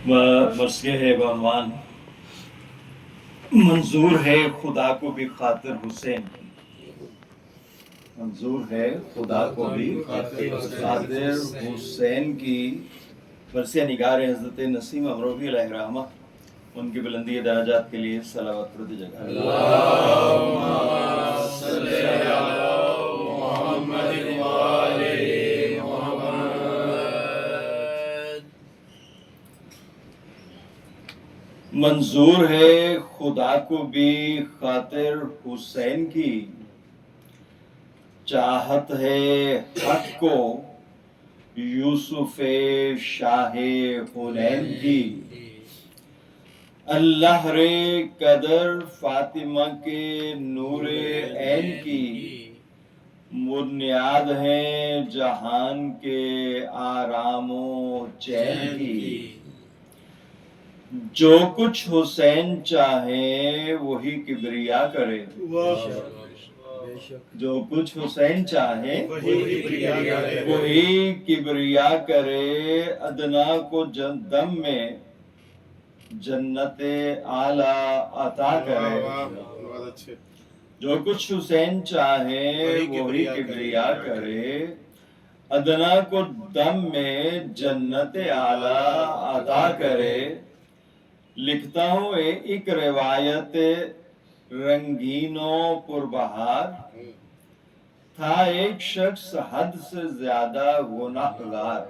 مسئلہ ہے بعنوان منظور ہے خدا کو بھی خاطر حسین کی. منظور ہے خدا کو بھی خاطر حسین کی. برسیہ نگار حضرت نسیم امروہی علیہ الرحمہ، ان کی بلندی درجات کے لیے صلوات رد جگہ. اللہم صلی علی محمد وآل محمد. منظور ہے خدا کو بھی خاطر حسین کی، چاہت ہے حق کو یوسف شاہ حنین کی. اللہ رے قدر فاطمہ کے نور عین کی، بنیاد ہیں جہان کے آرام و چین کی. جو کچھ حسین چاہے وہی کبریا کرے، جو کچھ حسین چاہے وہی کبریا کرے. ادنا کو دم میں جنت اعلیٰ عطا کرے. جو کچھ حسین چاہے وہی کبریا کرے، ادنا کو دم میں جنت اعلیٰ عطا کرے. لکھتا ہوں ایک روایت رنگین و پربہار، تھا ایک شخص حد سے زیادہ گنہگار.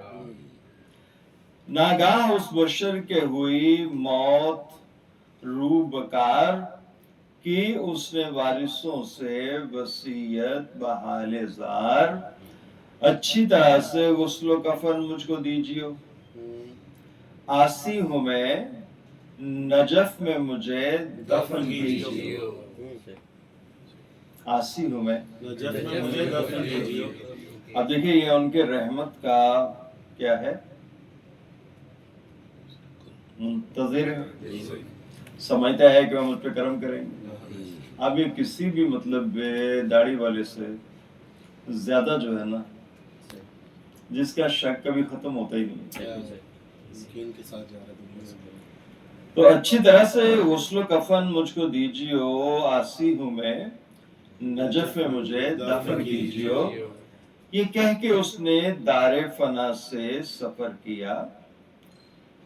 ناگاہ اس بشر کے ہوئی موت رو بکار کی، اس نے وارثوں سے وصیت بحال زار. اچھی طرح سے غسل و کفن مجھ کو دیجیو، آسی ہوں میں نجف میں مجھے دفن کیجیو. آسی ہوں میں نجف میں مجھے دفن کیجیو. اب دیکھیں یہ ان کے رحمت کا کیا ہے، منتظر سمجھتا ہے کہ وہ مجھ پہ کرم کریں گے. اب یہ کسی بھی مطلب داڑھی والے سے زیادہ جو ہے نا، جس کا شک کبھی ختم ہوتا ہی نہیں. تو اچھی طرح سے غسل و کفن مجھ کو دیجیو، آسی ہوں میں نجف میں مجھے دفن کیجیو. یہ کہہ کے اس نے دار فنا سے سفر کیا.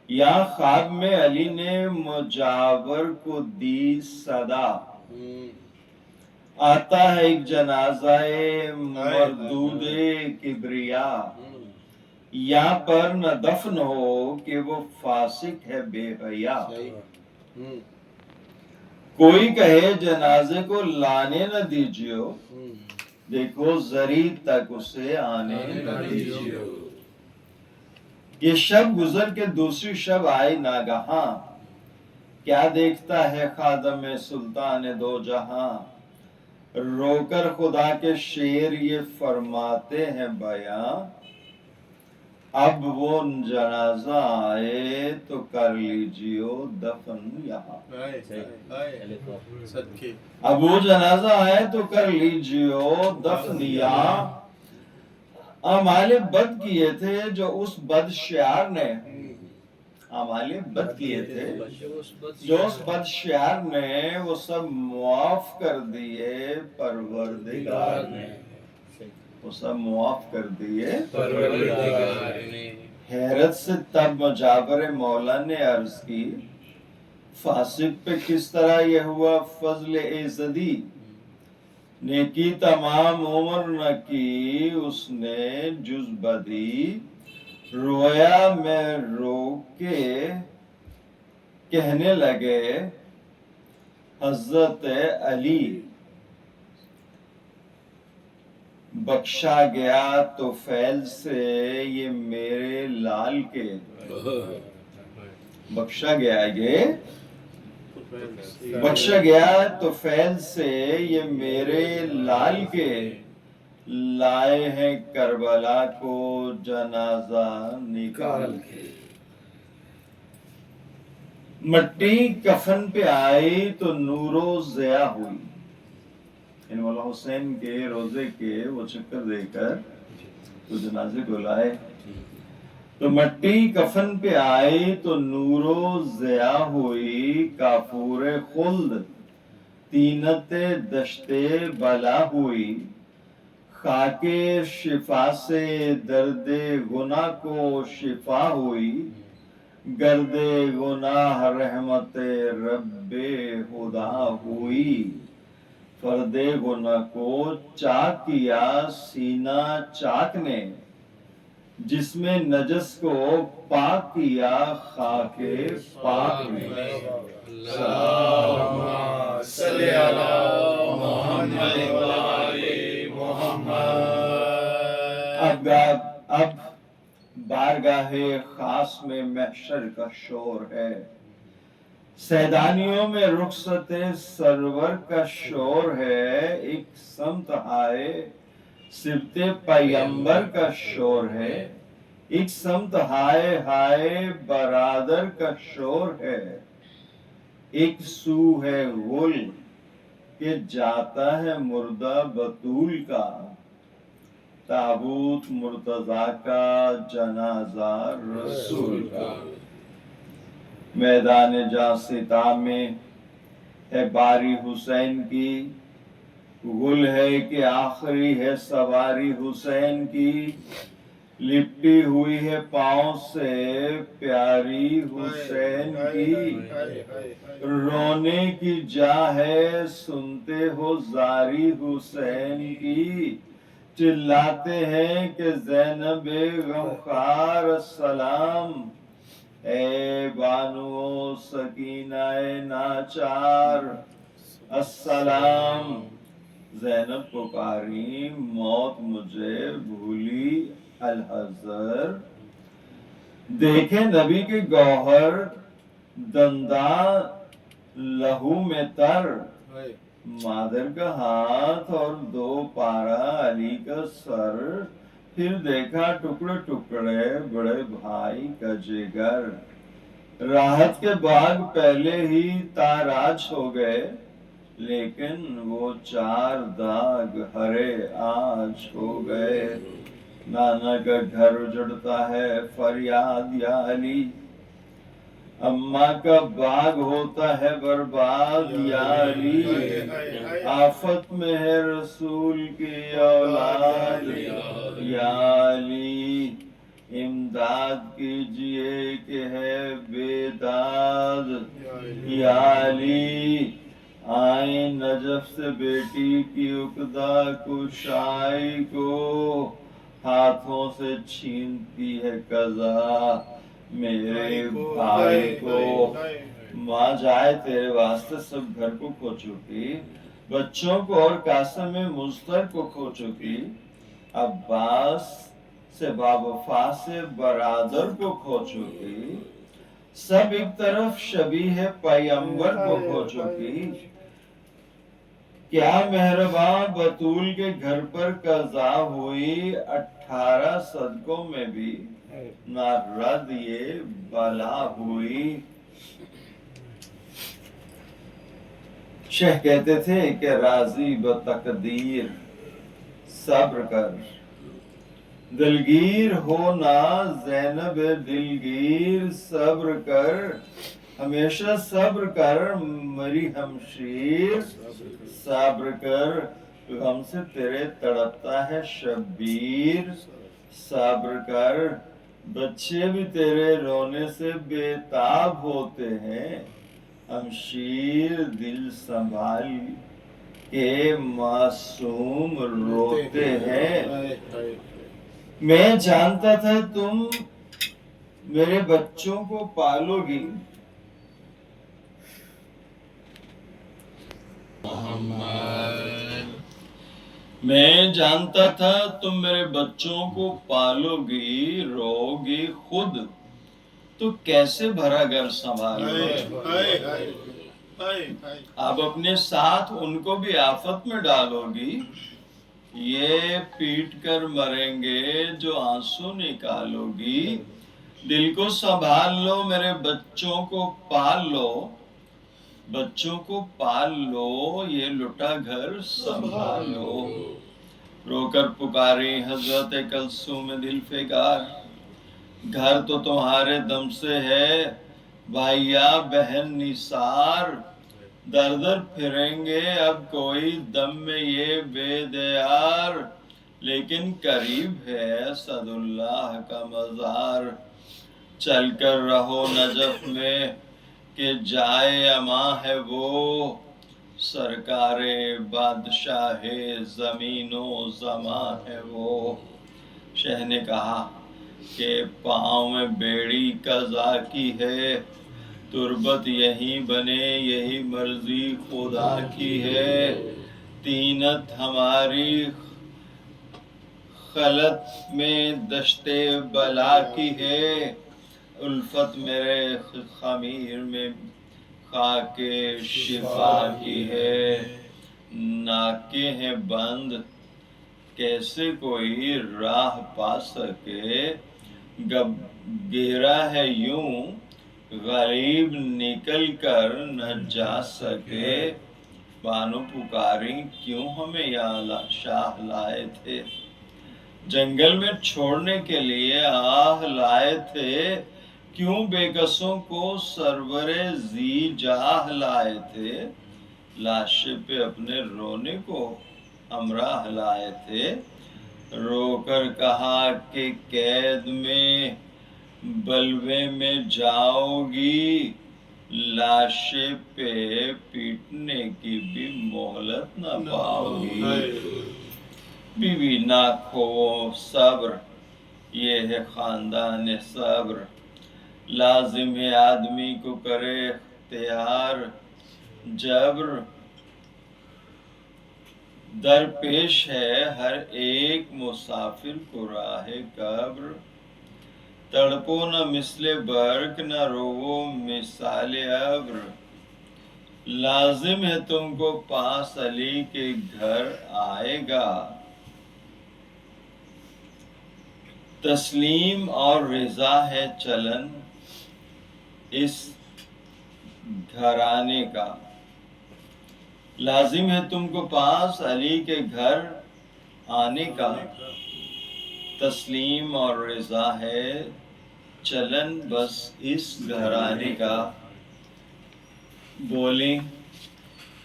یہاں خواب میں علی نے مجاور کو دی صدا، آتا ہے ایک جنازہ مردود کبریا. یہاں پر نہ دفن ہو کہ وہ فاسق ہے بے حیا. کوئی کہے جنازے کو لانے نہ دیجیو، دیکھو زری تک اسے آنے نہ دیجیو. یہ شب گزر کے دوسری شب آئی ناگہاں، کیا دیکھتا ہے خادم سلطان دو جہاں. رو کر خدا کے شعر یہ فرماتے ہیں بیاں، اب وہ جنازہ آئے تو کر لیجیو دفن یہاں. اب وہ جنازہ آئے تو کر لیجیو دفن یہاں. اعمال بد کیے تھے جو اس بد شعار نے، اعمال بد کیے تھے جو اس بد شعار نے، وہ سب معاف کر دیے پروردگار نے. وہ سب معاف کر دیے پروردگار نے. حیرت سے تب مجاور مولا نے عرض کی، فاسق پہ کس طرح یہ ہوا فضل ایزدی. نیکی تمام عمر نہ کی اس نے جز بدی. رویا میں رو کے کہنے لگے حضرت علی، بخشا گیا تو فیل سے یہ میرے لال کے. بخشا گیا بخشا گیا تو فیل سے یہ میرے لال کے. لائے ہیں کربلا کو جنازہ نکال کے. مٹی کفن پہ آئی تو نور و ضیاء ہوئی. یعنی مولا حسین کے روزے کے وہ چکر دے کر تو جنازے کو لائے. تو مٹی کفن پہ آئی تو نور و ضیا ہوئی، کافور خلد طینت دشت بلا ہوئی، خاک شفا سے درد گناہ کو شفا ہوئی، گرد گناہ رحمت رب خدا ہوئی، فرد گناہ کو چاک کیا سینہ چاک نے، جس میں نجس کو پاک کیا خاک پاک نے۔ اللہم صلی علی محمد و آل محمد۔ اب بارگاہ خاص میں محشر کا شور ہے، سیدانیوں میں رخصت سرور کا شور ہے، ایک سمت ہائے سبت پیمبر کا شور ہے، ایک سمت ہائے ہائے برادر کا شور ہے، ایک سو ہے غل کہ جاتا ہے مردہ بطول کا، تابوت مرتضیٰ کا جنازہ رسول کا۔ میدان جاں ستا میں ہے باری حسین کی، غل ہے کہ آخری ہے سواری حسین کی، لپٹی ہوئی ہے پاؤں سے پیاری حسین کی، رونے کی جا ہے سنتے ہو زاری حسین کی، چلاتے ہیں کہ زینب غمخوار السلام، اے بانو سکینہ ناچار السلام، زینب پکاری موت مجھے بھولی الحذر، دیکھے نبی کے گوہر دنداں لہو میں تر، مادر کا ہاتھ اور دو پارا علی کا سر، پھر دیکھا ٹکڑے ٹکڑے بڑے بھائی کا جگر، راحت کے باغ پہلے ہی تاراج ہو گئے، لیکن وہ چار داغ ہرے آج ہو گئے، نانا کا گھر اجڑتا ہے فریاد یا علی، اماں کا باغ ہوتا ہے برباد یا علی، آفت میں ہے رسول کی اولاد یا علی، امداد کیجئے کہ ہے بیداد یا علی، آئیں نجف سے بیٹی کی عقدہ کشائی کو، ہاتھوں سے چھینتی ہے قضا میرے بھائی کو، ماں جائے تیرے واسطے سب گھر کو کھو چکی، بچوں کو اور قاسم مظفر کو کھو چکی، عباس سے باوفا سے برادر کو کھو چکی، سب ایک طرف شبیہ پیمبر کو کھو چکی، کیا مہرباں بطول کے گھر پر قضا ہوئی، 18 صدقوں میں بھی نہ رد یہ بلا ہوئی۔ شیخ کہتے تھے کہ راضی بتقدیر صبر کر، دلگیر ہونا زینب دلگیر صبر کر، ہمیشہ صبر کر مری ہمشیر صبر کر، غم سے تیرے تڑپتا ہے شبیر صبر کر، بچے بھی تیرے رونے سے بے تاب ہوتے ہیں، ہمشیر دل سنبھال کے معصوم روتے ہیں، میں جانتا تھا تم میرے بچوں کو پالو گی، میں جانتا تھا تم میرے بچوں کو پالو گی، رو گی خود تو کیسے بھرا گھر سنبھالو گی، اب اپنے ساتھ ان کو بھی آفت میں ڈالو گی، یہ پیٹ کر مریں گے جو آنسو نکالو گی، دل کو سنبھال لو میرے بچوں کو پال لو، بچوں کو پال لو یہ لٹا گھر سنبھال لو، رو کر پکاری حضرت کلثوم دل فگار، گھر تو تمہارے دم سے ہے، بھائیا بہن نثار، در در پھریں گے اب کوئی دم میں یہ بے دیار، لیکن قریب ہے صد اللہ کا مزار، چل کر رہو نجف میں کہ جائے امان ہے وہ، سرکار بادشاہ زمین و زمان ہے وہ۔ شہ نے کہا کہ پاؤں میں بیڑی قضا کی ہے، تربت یہی بنے یہی مرضی خدا کی ہے، تینت ہماری خلط میں دشت بلا کی ہے، الفت میرے خمیر میں خاک شفا کی ہے، ناکے ہیں بند کیسے کوئی راہ پا سکے، گھیرا ہے یوں غریب نکل کر نہ جا سکے، بانو پکاری کیوں ہمیں یا شاہ لائے تھے، جنگل میں چھوڑنے کے لیے آہ لائے تھے، کیوں بے کسوں کو سرور ذی جاہ لائے تھے، لاشے پہ اپنے رونے کو ہمراہ لائے تھے، رو کر کہا کہ قید میں بلوے میں جاؤ گی، لاشے پہ پیٹنے کی بھی مہلت نہ پاؤ گی، بیوی نہ کھو صبر یہ ہے خاندان صبر، لازم ہے آدمی کو کرے اختیار جبر، درپیش ہے ہر ایک مسافر کو راہ قبر، تڑپو نہ مثل برق نہ رو مثال ابر، لازم ہے تم کو پاس علی کے گھر آئے گا، تسلیم اور رضا ہے چلن اس گھرانے کا، لازم ہے تم کو پاس علی کے گھر آنے کا، تسلیم اور رضا ہے چلن بس اس گھرانے کا، بولیں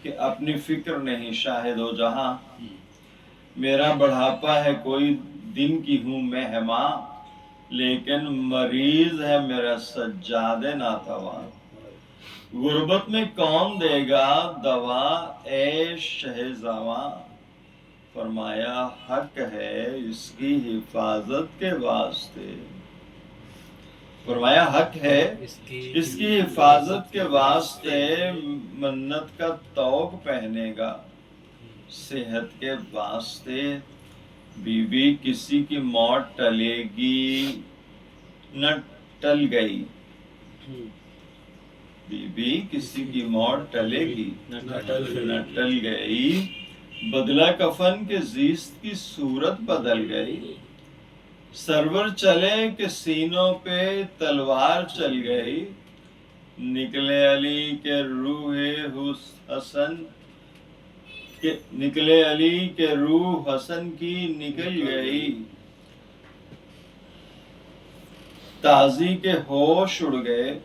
کہ اپنی فکر نہیں شاہد و جہاں، میرا بڑھاپا ہے کوئی دن کی ہوں میں مہماں، لیکن مریض ہے میرا سجاد ناتواں، غربت میں کون دے گا دوا اے شہ زواں، فرمایا حق ہے اس کی حفاظت کے واسطے، فرمایا حق ہے اس کی حفاظت کے واسطے، منت کا طوق پہنے گا، صحت کے واسطے، بیوی کسی کی موت ٹلے گی نہ ٹل گئی، بیوی کسی کی موت ٹلے گی نہ ٹل گئی، بدلہ کفن کے زیست کی صورت بدل گئی، سرور چلے کہ سینوں پہ تلوار چل گئی، نکلے علی کے روح حسن نکلے علی کے روح حسن کی نکل گئی، تازی کے ہوش اڑ گئے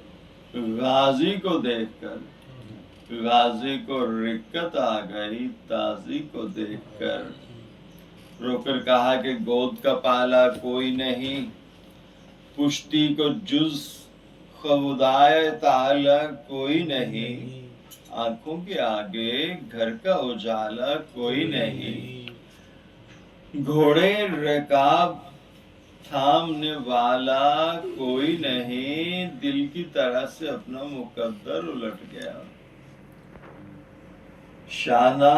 غازی کو دیکھ کر، غازی کو رکت آ گئی تازی کو دیکھ کر، رو کر کہا کہ گود کا پالا کوئی نہیں، پشتی کو جز خدائے تعالی کوئی نہیں، آنکھوں کے آگے گھر کا اجالا کوئی نہیں، گھوڑے رکاب تھامنے والا کوئی نہیں، دل کی طرح سے اپنا مقدر الٹ گیا، شانہ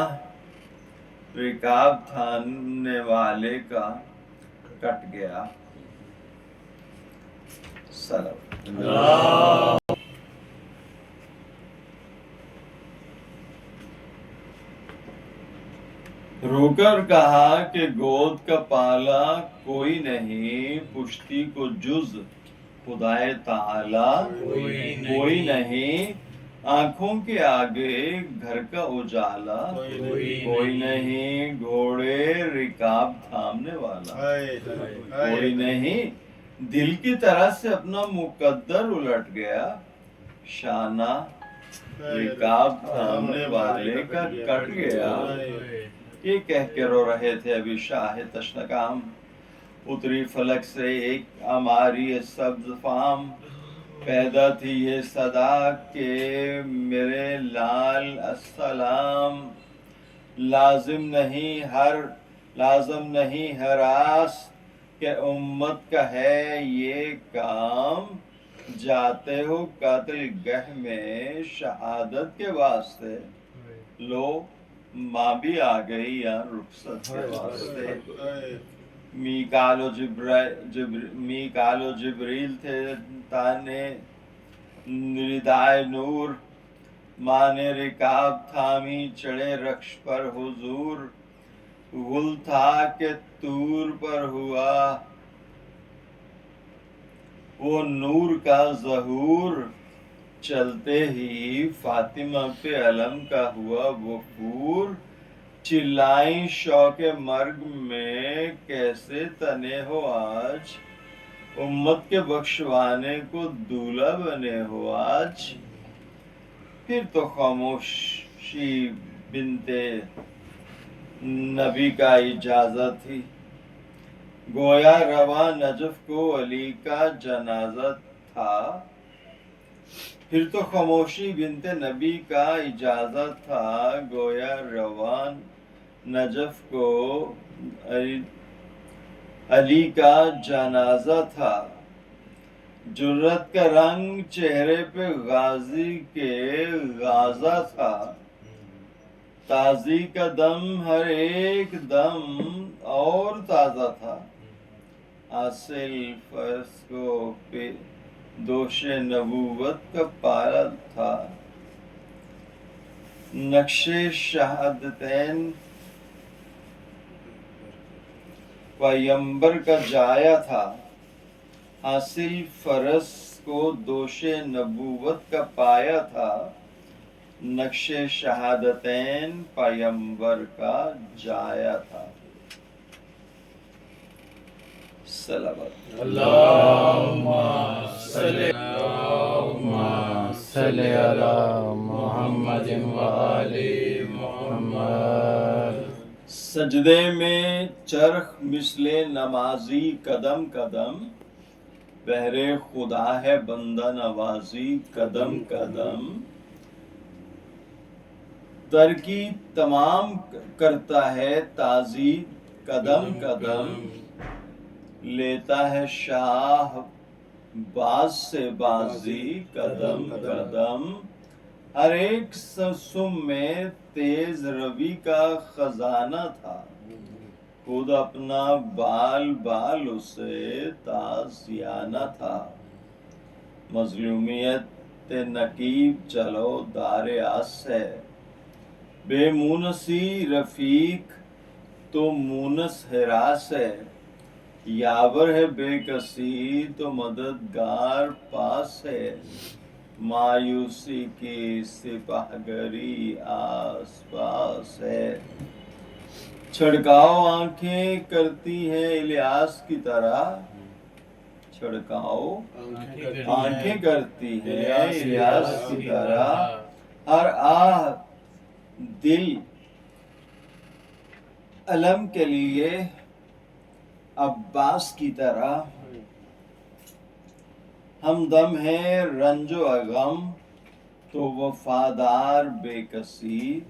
رکاب تھامنے والے کا کٹ گیا، سلام۔ رو کر کہا کہ گود کا پالا کوئی نہیں، پشتی کو جز خدائے تعالی کوئی نہیں، آنکھوں کے آگے گھر کا اجالا کوئی نہیں، گھوڑے رکاب تھامنے والا کوئی نہیں، دل کی طرح سے اپنا مقدر الٹ گیا، شانہ رکاب تھامنے والے کا کٹ گیا۔ یہ کہہ کے رو رہے تھے ابھی شاہ تشنکام، اتری فلک سے ایک ہماری سبز فام، پیدا تھی یہ صدا کہ میرے لال السلام، لازم نہیں ہراس کہ امت کا ہے یہ کام، جاتے ہو قاتل گہ میں شہادت کے واسطے، لو ماں بھی آ گئی یہاں رخصت کے واسطے۔ میکال و جبریل تھے تانے ردائے نور، ماں نے رکاب تھامی چڑھے رخش پر حضور، غل تھا کہ طور پر ہوا وہ نور کا ظہور، چلتے ہی فاطمہ پہ علم کا ہوا وفور، چلائیں شوق مرگ میں کیسے تنے ہو آج، امت کے بخشوانے کو دولہا بنے ہو آج۔ پھر تو خاموشی بنتے نبی کا اجازت تھی، گویا رواں نجف کو علی کا جنازہ تھا۔ پھر تو خاموشی بنت نبی کا اجازت تھا، گویا رواں نجف کو علی کا جنازہ تھا۔ جرت کا رنگ چہرے پہ غازی کے غازہ تھا، تازی کا دم ہر ایک دم اور تازہ تھا، حاصل فرض کو پہ دوش نبوت کا پایا تھا، نقش شہادتین پیمبر کا جایا تھا، حاصل فرض کو دوش نبوت کا پایا تھا، نقش شہادتین پیمبر کا جایا تھا۔ صلوات اللہم صلی علی محمد وآل محمد۔ سجدے میں چرخ مثل نمازی قدم قدم، بہر خدا ہے بندہ نوازی قدم قدم، ترکی تمام کرتا ہے تازی قدم قدم، لیتا ہے شاہ باز سے بازی قدم قدم، ہر ایک سم میں تیز روی کا خزانہ تھا، خود اپنا بال بال اسے تازیانہ تھا، مظلومیت نقیب چلو دار آس ہے، بے مونسی رفیق تو مونس ہراس ہے، یاور ہے بے کسی تو مددگار پاس ہے، مایوسی کی سپاہگری آس پاس ہے، چھڑکاؤ آنکھیں کرتی ہیں الیاس کی طرح، چھڑکاؤ آنکھیں کرتی ہیں الیاس کی طرح، ہر آہ دل علم کے لیے عباس کی طرح، ہمدم ہے رنج و غم تو وفادار بے کسی،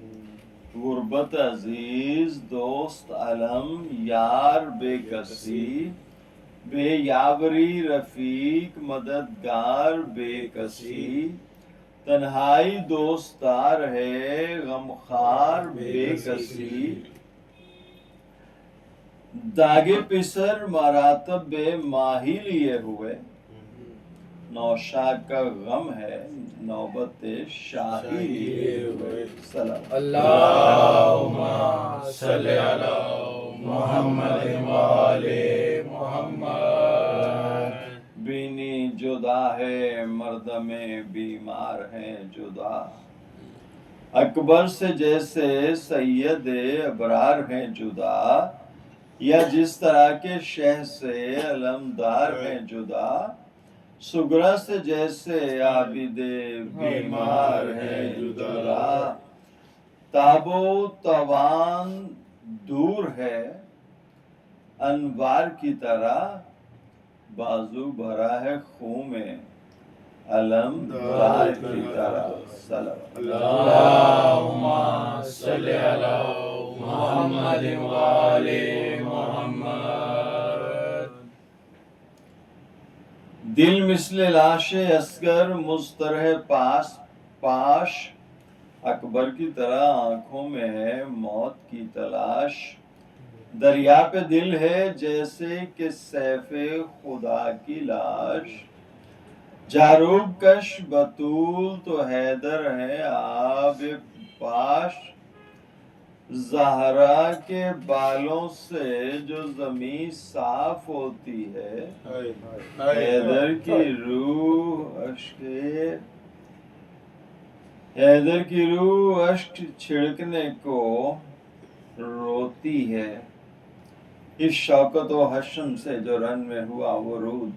غربت عزیز دوست علم یار بے کسی، بے یاوری رفیق مددگار بے کسی، تنہائی دوستدار ہے غمخوار بے کسی، داغے پسر مراتب بے ماہی لیے ہوئے، نوشاہ کا غم ہے نوبت شاہی لیے ہوئے۔ سلام اللہم صلی علی محمد وآل محمد۔ بینی جدا ہے مردم بیمار ہیں جدا، اکبر سے جیسے سید ابرار ہیں جدا، یا جس طرح کے شہ سے علمدار ہیں جدا، سگرا سے جیسے عابد بیمار ہے جدا، تاب و توان دور ہے انوار کی طرح، بازو بھرا ہے خون میں علمدار کی طرح۔ صلوات اللہم صلی علی محمد وآل محمد۔ دل مثل لاش اصغر مضطرح پاش، اکبر کی طرح آنکھوں میں ہے موت کی تلاش، دریا پہ دل ہے جیسے کہ سیف خدا کی لاش، جاروب کش بطول تو حیدر ہے آب پاش، زہرا کے بالوں سے جو زمین صاف ہوتی ہے، حیدر کی روح اشک چھڑکنے کو روتی ہے، اس شوکت و حشم سے جو رن میں ہوا ورود،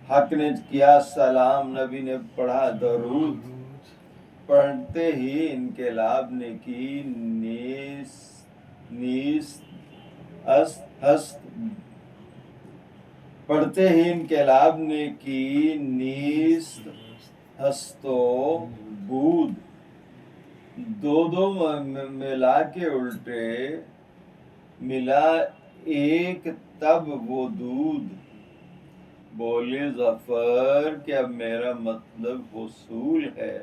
حق نے کیا سلام نبی نے پڑھا درود، پڑھتے ہی انقلاب نے کی پڑھتے ہی انقلاب نے کی نیست ہست و بود، دو ملا کے الٹے ملا ایک تب وہ دودھ، بولے ظفر کہ اب میرا مطلب حصول ہے،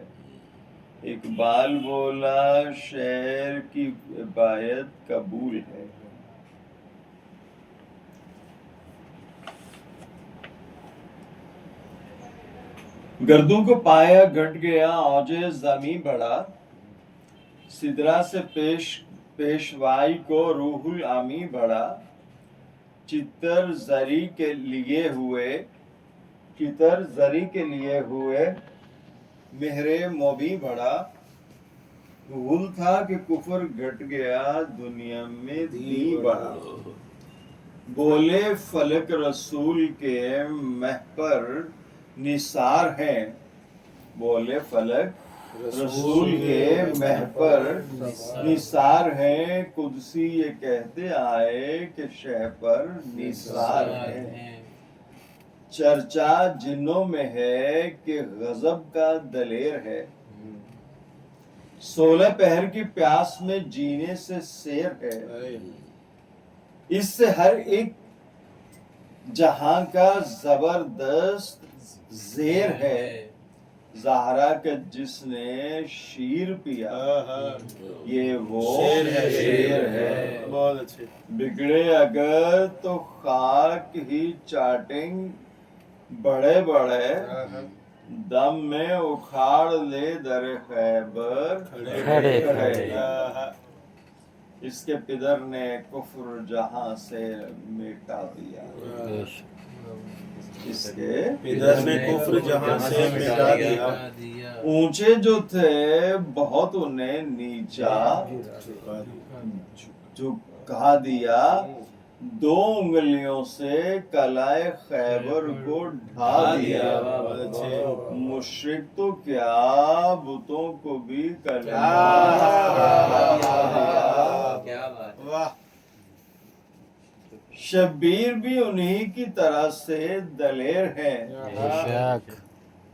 اقبال بولا شعر کی بیعت قبول ہے۔ گردوں کو پایا گھٹ گیا اوج زمیں بڑھا، سدرا سے پیشوائی کو روح الامی بڑھا، چتر زری کے لیے ہوئے مہر مبیں بڑھا، غل تھا کہ کفر گھٹ گیا دنیا میں دین بڑھا، بولے فلک رسول کے محپر نثار ہیں، بولے فلک رسول کے محپر نثار ہیں، قدسی یہ کہتے آئے کہ شہ پر نثار ہیں، چرچا جنوں میں ہے کہ غضب کا دلیر ہے، 16 پہر کی پیاس میں جینے سے سیر ہے، اس سے ہر ایک جہاں کا زبردست زیر ہے، زہرا کا جس نے شیر پیا یہ وہ شیر ہے، بہت اچھے، بگڑے اگر تو خاک ہی چاٹیں بڑے بڑے، دم میں اکھاڑ لے در خیبر کھڑے کھڑے، اس کے پدر نے کفر جہاں سے مٹا دیا، اس کے پدر نے کفر جہاں سے مٹا دیا، اونچے جو تھے بہت انہیں نیچا جھکا دیا، 2 انگلیوں سے قلعہ خیبر کو ڈھا دیا، مشرک تو کیا بتوں کو بھی کلمہ دیا، شبیر بھی انہی کی طرح سے دلیر ہیں،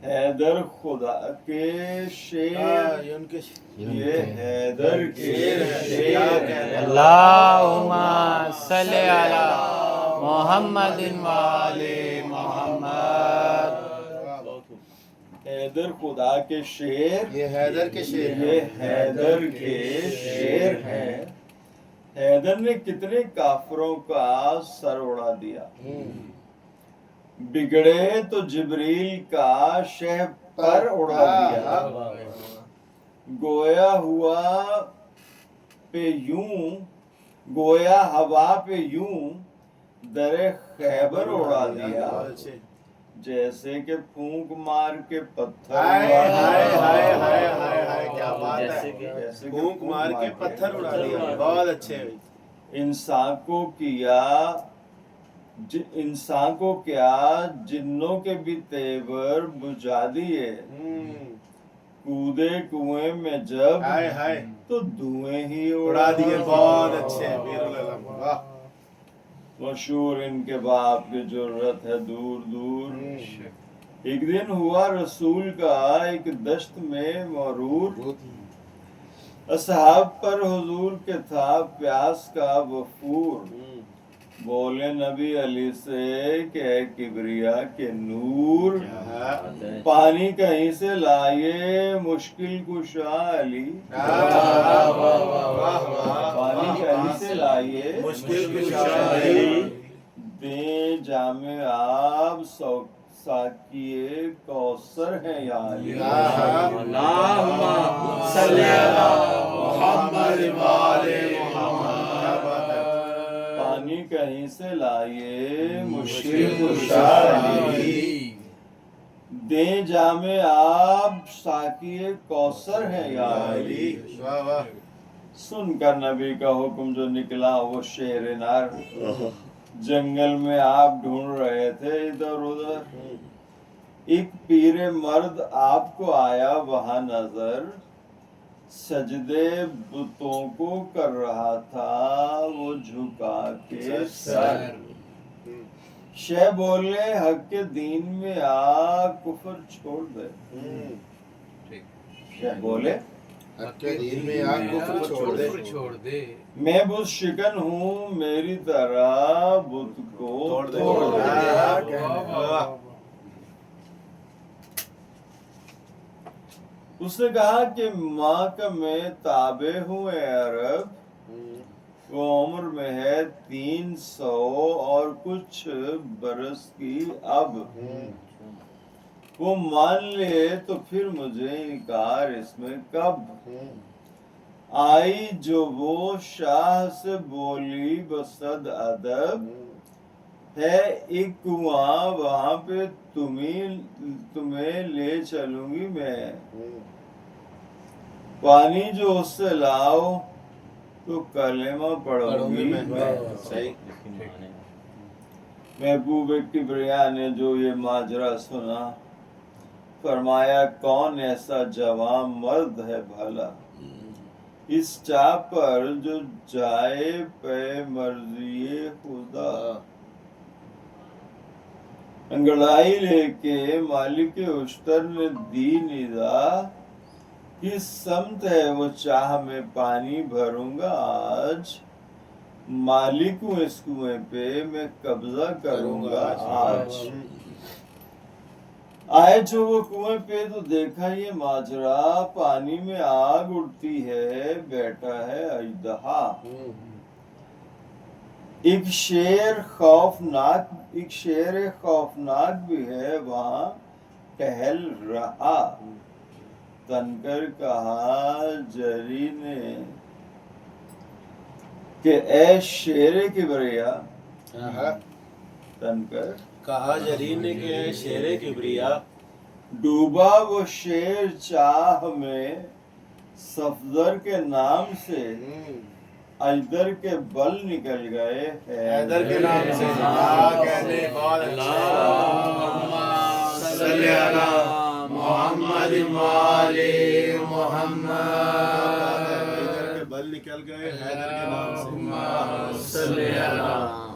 حیدر خدا کے شیر، یہ حیدر کے شیر ہیں، اللہم صلی علی محمد وآل محمد۔ حیدر خدا کے شیر، یہ حیدر کے شیر یہ حیدر کے شیر ہیں، حیدر نے کتنے کافروں کا سر اڑا دیا، بگڑے تو جبریل کا شہ پر اڑا دیا، گویا ہوا پہ یوں، گویا ہوا پہ یوں در خیبر اڑا دیا، جیسے کہ پھونک مار کے پتھر کیا بات ہے، پھونک مار کے پتھر اڑا دیا، بہت اچھے، انسان کو کیا جنوں کے بھی تیور بجھا دیے، کودے کنویں میں جب ہائے ہائے تو دھوئیں ہی اڑا دیے. بہت اچھے بیر العلم. واہ. مشہور ان کے باپ کی جرت ہے دور دور. ایک دن ہوا رسول کا ایک دشت میں مرور، اصحاب پر حضور کے تھا پیاس کا وفور. بولے نبی علی سے کہ اے کبریا کے نور، پانی کہیں سے لائے مشکل کشا علی. پانی کہیں سے لائے مشکل کشا علی. دیں جام آب ساقیے کوثر ہے یا علی. اللہم صلی علی محمد و آل محمد. پانی کہیں سے لائے مشکل کشا علی، دیں جام آب ساقیے کوثر ہے یا علی. واہ واہ. سن کر نبی کا حکم جو نکلا وہ شیر نر، جنگل میں آپ ڈھونڈ رہے تھے ادھر ادھر. ایک پیر مرد آپ کو آیا وہاں نظر، سجدے بتوں کو کر رہا تھا وہ جھکا کے سر. شہ بولے حق کے دین میں آ کفر چھوڑ دے. شہ بولے حق کے دین میں آ کفر چھوڑ دے. میں بت شکن ہوں میری طرح بت کو توڑ توڑ دے. واہ. اس نے کہا کہ ماں کا میں تابع ہوں اے عرب، وہ عمر میں ہے 300 اور کچھ برس کی اب. وہ مان لے تو پھر مجھے انکار اس میں کب. آئی جو وہ شاہ سے بولی بصد ادب، ہے ایک کنواں وہاں پہ تمہیں لے چلوں گی میں. پانی جو اس سے لاؤ تو کلمہ پڑھوں گی میں. صحیح. محبوب کبریا نے جو یہ ماجرا سنا، فرمایا کون ایسا جوان مرد ہے بھلا، اس چاپ پر جو جائے پہ مرضی خدا. انگڑائی لے کے مالک اشتر نے دی ندا، کس سمت ہے وہ چاہ میں پانی بھروں گا آج. مالک ہوں اس کنویں پہ میں قبضہ کروں گا آج. آئے جو وہ کنویں پہ تو دیکھا یہ ماجرا، پانی میں آگ اڑتی ہے بیٹھا ہے اژدہا. ایک شیر خوفناک بھی ہے وہاں ٹہل رہا. تن کر کہا جری نے کہ اے شیر کبریا. تن کر کہا جری نے کہ اے شیر کبریا. ڈوبا وہ شیر چاہ میں صفدر کے نام سے، اجدر کے بل نکل گئے حیدر کے نام سے. کہنے بہت اللہم صلی علی محمد و آل محمد. حیدر کے بل نکل گئے حیدر کے نام سے. صلی علی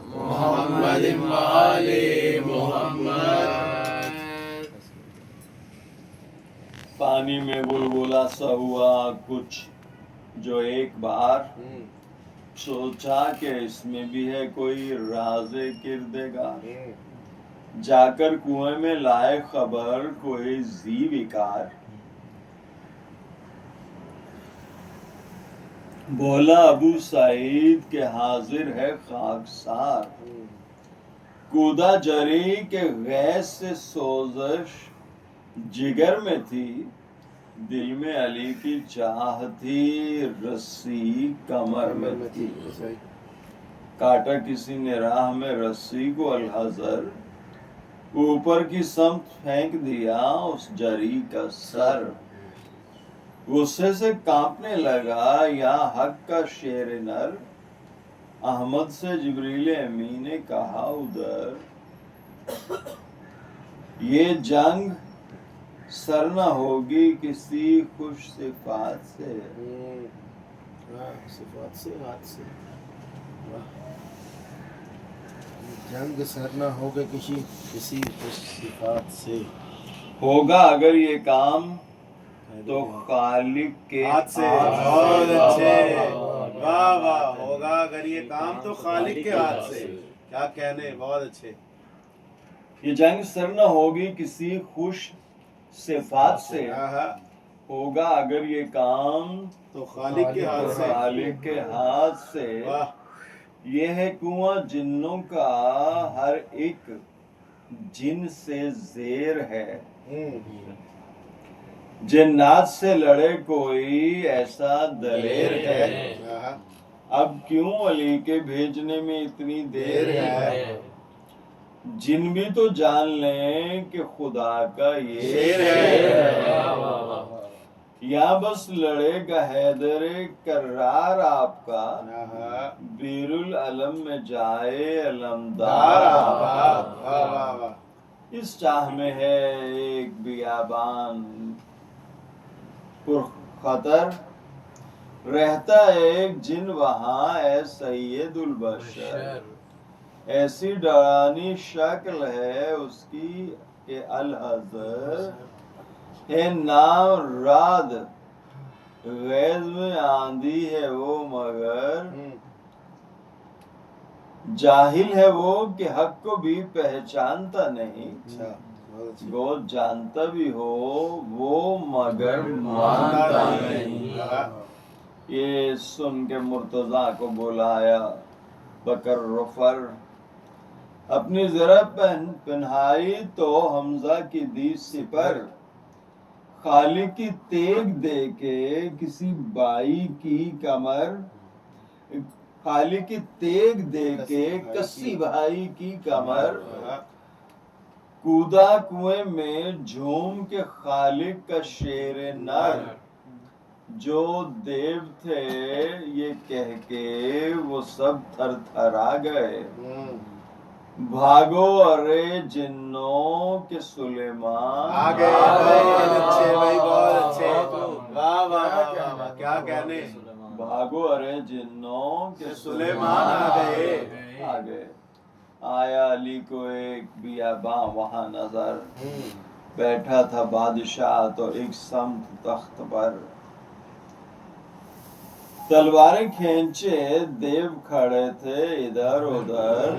محمد و آل محمد. پانی میں بلبلا سا ہوا کچھ جو ایک بار، سوچا کہ اس میں بھی ہے کوئی راز کردگار. جا کر کنویں میں لائے خبر کوئی ذی وقار. بولا ابو سعید کہ حاضر ہے خاکسار. کودا جری کے غیظ سے سوزش جگر میں تھی، دل میں علی کی چاہ تھی رسی کمر میں تھی. کاٹا کسی نے راہ میں رسی کو الحذر، اوپر کی سمت پھینک دیا اس جری کا سر. غصے سے کانپنے لگا یا حق کا شیر نر، احمد سے جبریل امی نے کہا ادھر یہ جنگ سر نہ ہوگی کسی خوش صفات سے. صفات سے ہاتھ سے جنگ سر نہ ہوگا کسی صفات سے ہوگا اگر یہ کام تو خالق کے ہاتھ سے. بہت اچھے. واہ واہ. ہوگا اگر یہ کام تو خالق کے ہاتھ سے. کیا کہنے. بہت اچھے. یہ جنگ سر نہ ہوگی کسی خوش صفات سے. ہوگا اگر یہ کام تو خالق کے ہاتھ سے. خالق کے ہاتھ سے. واہ. یہ ہے کنواں جنوں کا ہر ایک جن سے زیر ہے. جنات سے لڑے کوئی ایسا دلیر ہے. اب کیوں علی کے بھیجنے میں اتنی دیر ہے. جن بھی تو جان لیں کہ خدا کا یہ شیر ہے. یا بس لڑے گا حیدر کرار آپ کا. بیر العلم میں جائے علمدار آپ کا. اس چاہ میں ہے ایک بیابان پر خطر رہتا ایک جن وہاں اے سید البشر. ایسی ڈرانی شکل ہے اس کی کہ الحذر ہے نام راد غیظ میں آندھی ہے وہ مگر جاہل ہے وہ کہ حق کو بھی پہچانتا نہیں. گو جانتا بھی ہو وہ مگر مانتا نہیں. یہ سن کے مرتضیٰ کو بلایا بکر رفر اپنی ذرا پنہائی تو حمزہ کی دی سپر. خالق کی تیغ دے کے کسی بائی کی کمر خالق کی تیغ دے کے کسی بھائی کی کمر کودا کنویں میں جھوم کے خالق کا شیر نر. جو دیو تھے یہ کہہ کے وہ سب تھر تھرا گئے. بھاگو ارے جنوں کے سلیمان آ گئے. بہت اچھے بھائی. بہت اچھے. واہ واہ واہ. کیا کہنے. بھاگو ارے جنوں کے سلیمان آ گئے. آیا علی کو ایک بیاباں وہاں نظر. بیٹھا تھا بادشاہ تو ایک سمت تخت پر. تلواریں کھینچے دیو کھڑے تھے ادھر ادھر.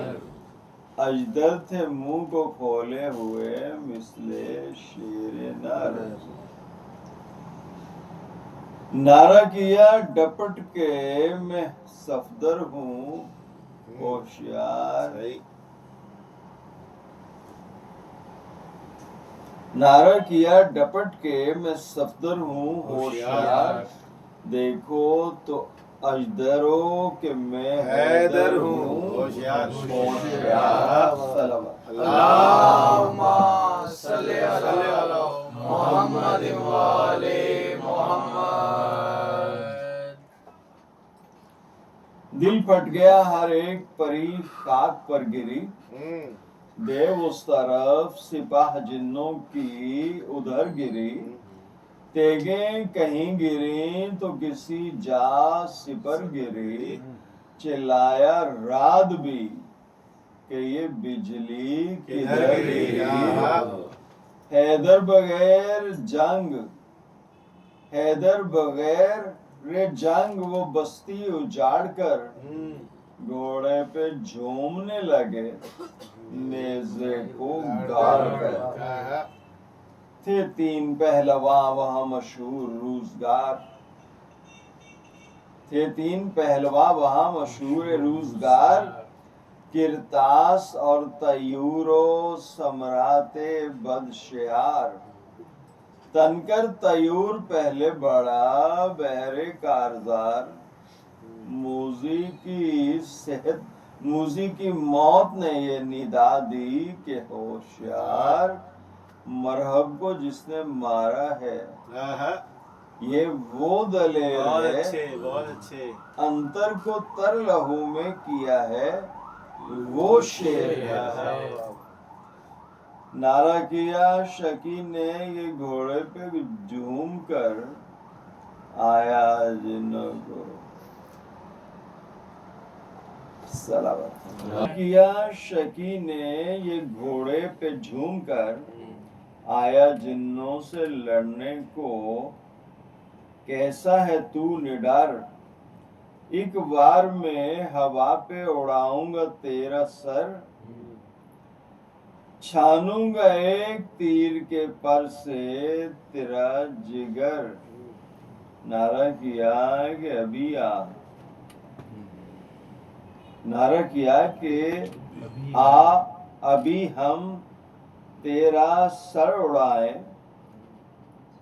اجدر تھے منہ کو کھولے ہوئے مثل شیر نر. نعرہ کیا ڈپٹ کے میں صفدر ہوں ہوشیار. نعرہ کیا ڈپٹ کے میں صفدر ہوں ہوشیار. دیکھو تو اجدرو کہ میں حیدر ہوں ہوشیار. اللہم صلی علی محمد وآل محمد. دل پھٹ گیا ہر ایک پری خاک پر گری. دیو اس طرف سپاہ جنوں کی ادھر گری. تیگیں کہیں گری تو کسی جا سپر گری. چلایا راد بھی کہ یہ بجلی کدھر گری. حیدر بغیر جنگ وہ بستی اجاڑ کر گھوڑے پہ جھومنے لگے نیزے کو گاڑ کر. تھے تین پہلواں وہاں مشہور روزگار. کرتاس اور تیور و سمرات بدشیار. تنکر تیور پہلے بڑا بہر کارزار. موذی کی موت نے یہ ندا دی کہ ہوشیار مرہب کو جس نے مارا ہے یہ وہ دلیر بہت ہے اچھے بہت اچھے انتر کو تر لہو میں کیا ہے وہ شیر ہے نعرہ کیا شکی نے یہ گھوڑے پہ جھوم کر آیا جنوں کو سلامت کیا شکی نے یہ گھوڑے پہ جھوم کر آیا جنوں سے لڑنے کو کیسا ہے تو نڈر ایک بار میں ہوا پہ اڑاؤں گا تیرا سر چھانوں گا ایک تیر کے پر سے تیرا جگر نعرہ کیا کہ ابھی آ نعرہ کیا کہ آ ابھی ہم تیرا سر اڑائیں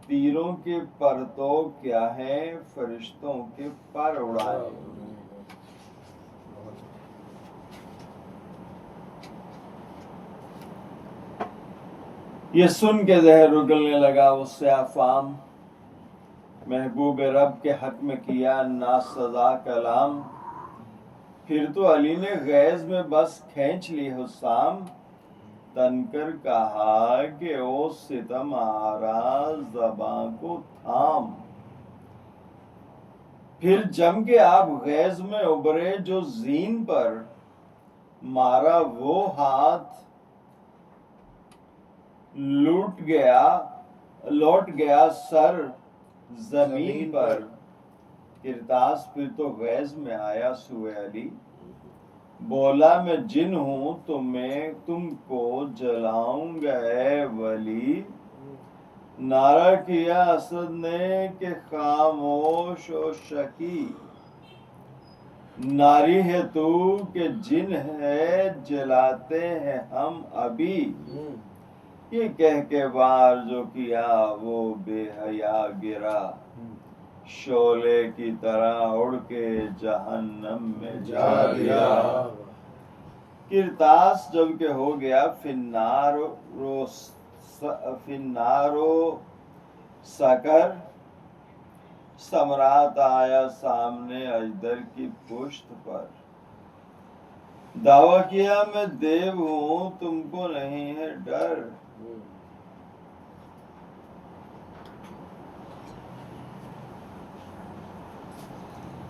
تیروں کے پر تو کیا ہے فرشتوں کے پر اڑائیں یہ سن کے زہر اگلنے لگا اس سے افام محبوب رب کے حق میں کیا ناسزا کلام پھر تو علی نے غیظ میں بس کھینچ لی حسام تن کر کہا کہ او ستم آرا زباں کو تھام پھر جم کے آپ غیظ میں ابھرے جو زین پر مارا وہ ہاتھ لوٹ گیا سر زمین پر کرتاس پھر تو غیظ میں آیا سوئے علی بولا میں جن ہوں تم کو جلاؤں گا اے ولی نعرہ کیا اسد نے کہ خاموش و شکی ناری ہے تو کہ جن ہے جلاتے ہیں ہم ابھی یہ کہہ کے وار جو کیا وہ بے حیا گرا شعلے کی طرح اڑ کے جہنم میں جا گرا کرتاس جب کہ ہو گیا فنارو سکر سمرات آیا سامنے اجدر کی پشت پر دعویٰ کیا میں دیو ہوں تم کو نہیں ہے ڈر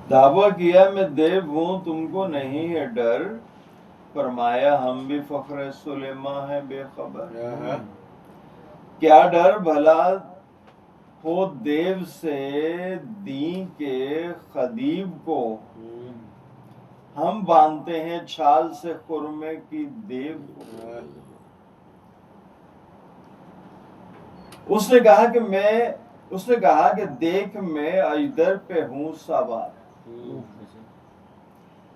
دعویٰ کیا میں دیو ہوں تم کو نہیں ہے ڈر فرمایا ہم بھی فخر سلیمان ہیں بے خبر کیا ڈر بھلا ہو دیو سے دین کے خدیب کو ہم باندھتے ہیں چھال سے خرمے کی دیو کو اس نے کہا کہ دیکھ میں اجدر پہ ہوں سوار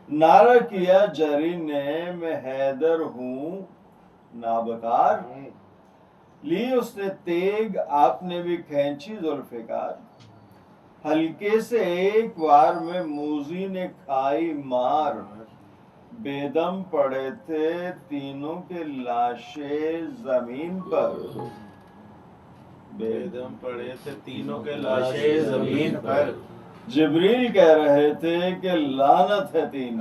نعرہ کیا جری نے میں حیدر ہوں نابکار لی اس نے تیگ آپ نے بھی کھینچی ذوالفقار ہلکے سے ایک بار میں موزی نے کھائی مار بے دم پڑے تھے تینوں کے لاشیں زمین پر بے دم پڑے تھے تینوں کے لاشیں زمین پر جبریل کہہ رہے تھے کہ لعنت ہے تین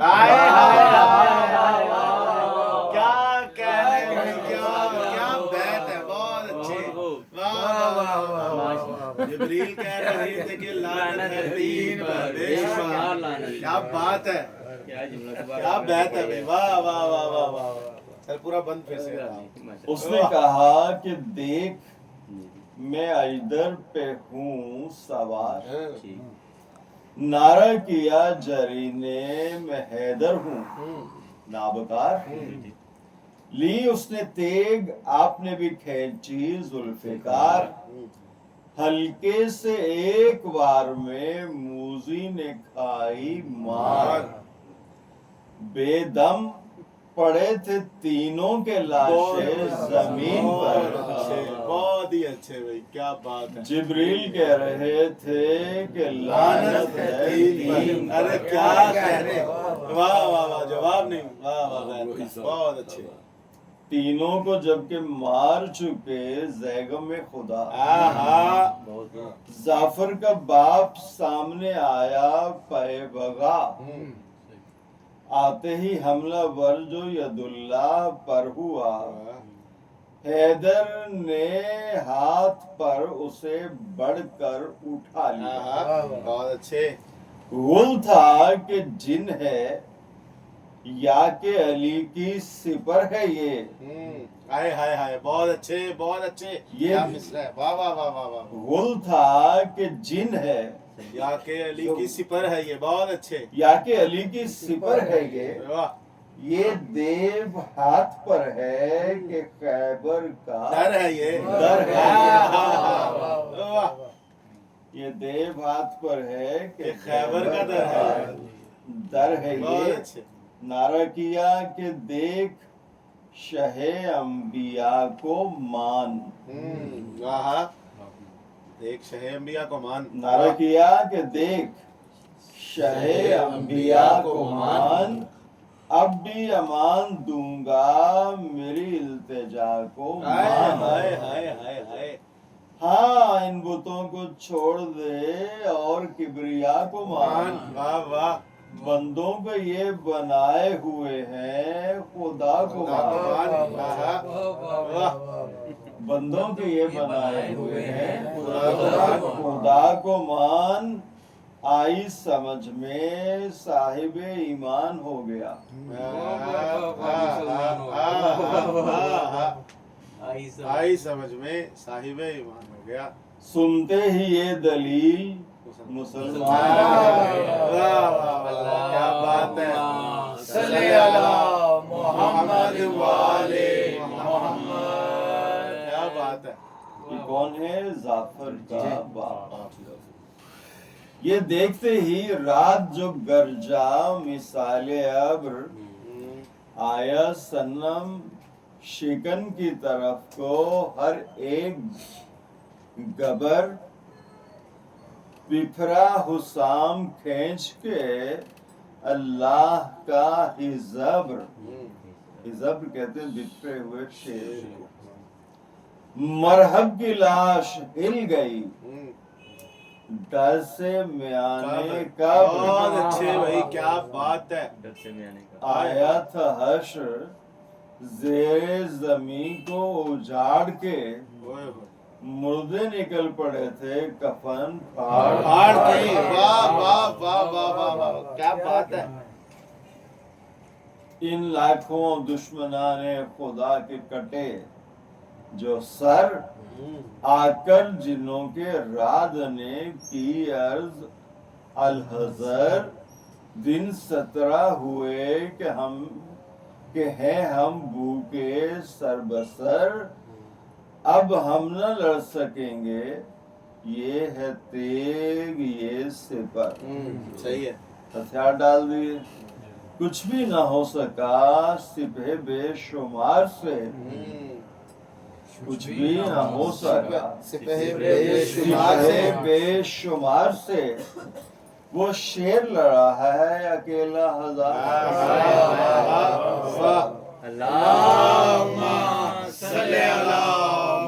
کیا کہنے میں کیا بیت ہے بہت اچھے جبریل کہہ رہے تھے کہ لعنت ہے تین پر کیا بات ہے کیا بیت ہے واہ واہ واہ واہ واہ چل پورا بند پھر سے اس نے کہا کہ دیکھ میں اجدر پہ ہوں سوار نعرہ کیا جری نے میں حیدر ہوں نابکار لی اس نے تیگ آپ نے بھی کھینچی ذوالفقار ہلکے سے ایک بار میں موزی نے کھائی مار بے دم پڑے تھے تینوں کے لاشیں زمین پر بہت ہی اچھے بھائی کیا بات ہے جبریل کہہ رہے تھے کہ لعنت ہے تین پر ارے کیا کہہ رہے واہ واہ واہ جواب نہیں واہ واہ بہت اچھے تینوں کو جبکہ مار چکے زیغم خدا، زعفر کا باپ سامنے آیا پے بغا، آتے ہی حملہ ور جو ید اللہ پر ہوا، حیدر نے ہاتھ پر اسے بڑھ کر اٹھا لیا۔ بہت اچھے۔ غل تھا کہ جن ہے یا کہ علی کی سپر ہے یہ، ہائے ہائے ہائے، بہت اچھے بہت اچھے، یہ کیا مصرع ہے، واہ واہ واہ واہ واہ، غل تھا کہ جن ہے یا کہ علی کی سپر ہے یہ، بہت اچھے، یا کہ علی کی سپر ہے یہ، واہ، یہ دیو ہاتھ پر ہے کہ خیبر کا در ہے یہ، در ہے واہ، یہ دیو ہاتھ پر ہے کہ کہ خیبر کا در ہے، در ہے بہت یہ، اچھے، نعرہ کیا کہ دیکھ شہ انبیاء کو مان، واہ، دیکھ شہ انبیاء کو مان، نعرہ کیا کہ دیکھ شہ انبیاء کو مان، اب بھی امان دوں گا میری التجا کو ہائے مان۔ ہائے ہائے ہائے ہائے، ہاں ان بتوں کو چھوڑ دے اور کبریا کو مان، واہ واہ، بندوں کو یہ بنائے ہوئے ہیں خدا کو مان، واہ، بندوں کے یہ بنائے ہوئے ہیں خدا کو مان، آئی سمجھ میں صاحب ایمان ہو گیا۔ آئی سمجھ میں صاحب ایمان ہو گیا، سنتے ہی یہ دلیل مسلمان کیا بات ہے، صلی علی محمد والے محمد، کیا بات ہے، یہ کون ہے؟ زعفر کا باپ۔ یہ دیکھتے ہی رات جو گرجا مثال ابر، آیا صنم شکن کی طرف کو ہر ایک گبر، بپھرا حسام کھینچ کے اللہ کا حزبر، حزبر کہتے ہیں بکھرے ہوئے شیر کو، مرحب کی لاش ہل گئی ڈر سے میانے کا، بہت اچھے بھائی، کیا بات ہے، آیا تھا حشر زیر زمین کو اجاڑ کے، مردے نکل پڑے تھے کفن پھاڑ کے، واہ واہ واہ واہ واہ واہ، کیا بات ہے، ان لاکھوں دشمنان خدا کے کٹے جو سر، آ کر جنوں کے راد نے کی عرض الحذر، دن 17 ہوئے کہ ہیں ہم بھوکے سر بسر، اب ہم نہ لڑ سکیں گے یہ ہے تیغ یہ سپر، صحیح ہے، ہتھیار ڈال دیے، کچھ بھی نہ ہو سکا سپہ بے شمار سے، کچھ بھی نہ ہو سکا سپہ بے شمار سے، سپہ بے شمار سے، وہ شیر لڑا ہے اکیلا ہزار، اللہم صلی علی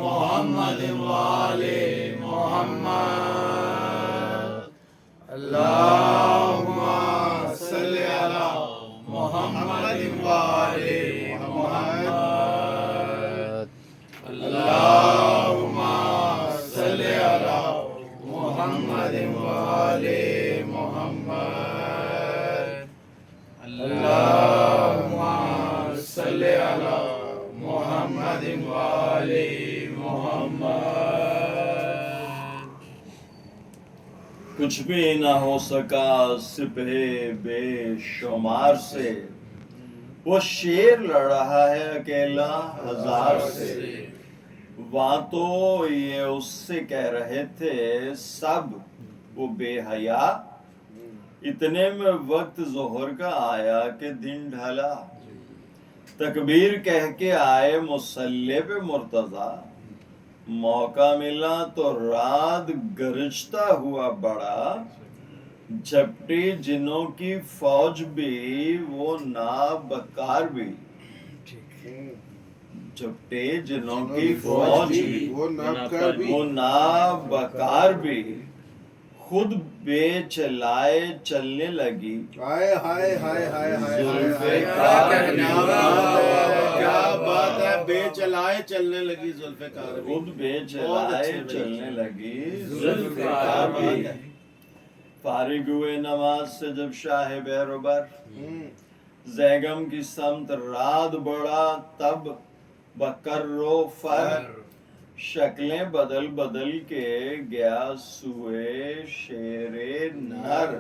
محمد والے محمد، اللہم صلی علی محمد والے محمد، اللہم صلی علی محمد والے محمد، اللہم صلی علی محمد والے محمد۔ کچھ بھی نہ ہو سکا سپہ بے شمار سے، وہ شیر لڑ رہا ہے اکیلا ہزار سے، وہاں تو یہ اس سے کہہ رہے تھے سب وہ بے حیا، اتنے میں وقت ظہر کا آیا کہ دن ڈھلا، تکبیر کہہ کے آئے مصلی پہ مرتضیٰ، موقع ملا تو رات گرجتا ہوا بڑا، جھپٹی جنوں کی فوج بھی وہ نابکار بھی، جھپٹے جنوں کی فوج بھی، وہ نب کر بھی وہ نا بکار بھی، خود بے چلائے چلنے لگی، ہائے ہائے ہائے ہائے ہائے ذوالفقار کیا بات ہے، بے چلائے چلنے لگی ذوالفقار بھی، خود بے چلائے چلنے لگی ذوالفقار بھی۔ فارغ ہوئے نماز سے جب شاہ بہروبر، زیگم کی سمت رات بڑھا تب بکر و فر، شکلیں بدل بدل کے گیا سوئے شیر نر،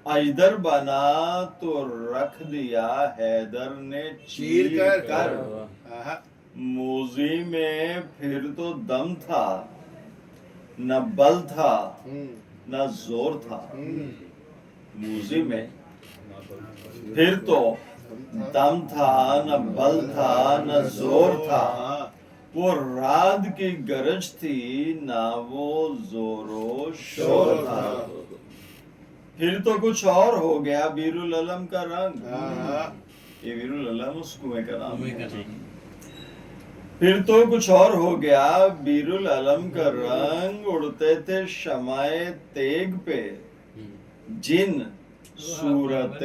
اجدر بنا تو رکھ دیا حیدر نے چیر کر، موذی میں پھر تو دم تھا نہ بل تھا نہ زور تھا، موذی میں پھر تو دم تھا نہ بل تھا نہ زور تھا، وہ رعد کی گرج تھی نہ وہ زور و شور تھا، پھر تو کچھ اور ہو گیا بیر العلم کا رنگ، یہ بیر العلم اس کنویں کا نام ہے، پھر تو کچھ اور ہو گیا بیر العلم کا رنگ، اڑتے تھے شمع تیگ پہ جن صورت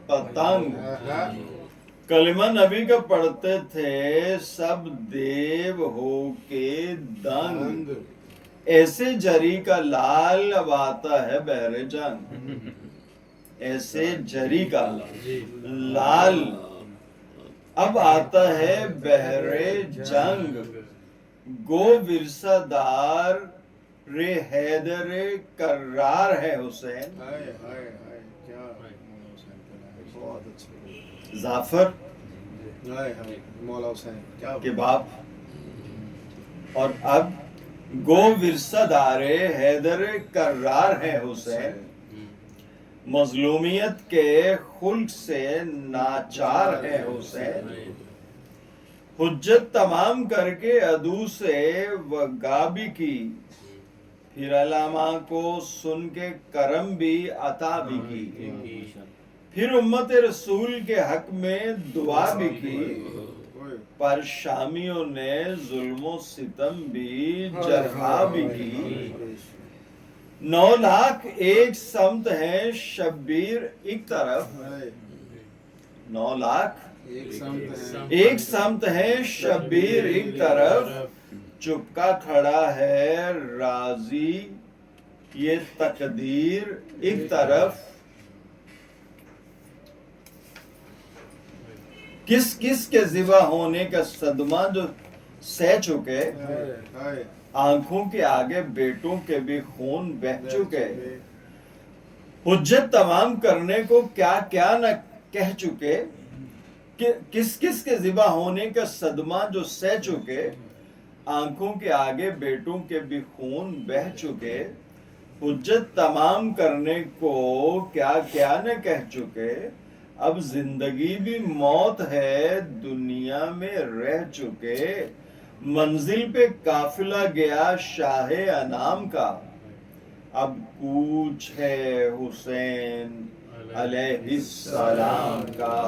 پتنگ، کلمہ نبی کا پڑھتے تھے سب دیو ہو کے دنگ، ایسے جری کا لال اب آتا ہے بحر جنگ، ایسے جری کا لال اب آتا ہے بحر جنگ، گو ورثہ دار رے حیدر کرار ہے حسین، ظافر مولا حسین کیا کے باپ، اور اب گو ورثہ دار حیدر کرار ہے حسین، مظلومیت کے خلق سے ناچار ہے حسین، حجت تمام کر کے عدو سے وغا بھی کی، پھر علامہ کو سن کے کرم بھی عطا بھی کی، پھر امت رسول کے حق میں دعا بھی کی، پر شامیوں نے ظلم و ستم بھی جرحا بھی کی، 9 لاکھ ایک سمت ہے شبیر ایک طرف، 9 لاکھ ایک سمت ہے شبیر ایک طرف، چپکا کھڑا ہے راضی یہ تقدیر ایک طرف، کس کس کے ذبح ہونے کا صدمہ جو سہ چکے، آنکھوں کے آگے بیٹوں کے بھی خون بہہ چکے، حجت تمام کرنے کو کیا کیا نہ کہہ چکے، کس کس کے ذبح ہونے کا صدمہ جو سہ چکے، آنکھوں کے آگے بیٹوں کے بھی خون بہہ چکے، حجت تمام کرنے کو کیا کیا نہ کہہ چکے، اب زندگی بھی موت ہے دنیا میں رہ چکے، منزل پہ قافلہ گیا شاہ انام کا، اب کوچ ہے حسین علیہ السلام کا،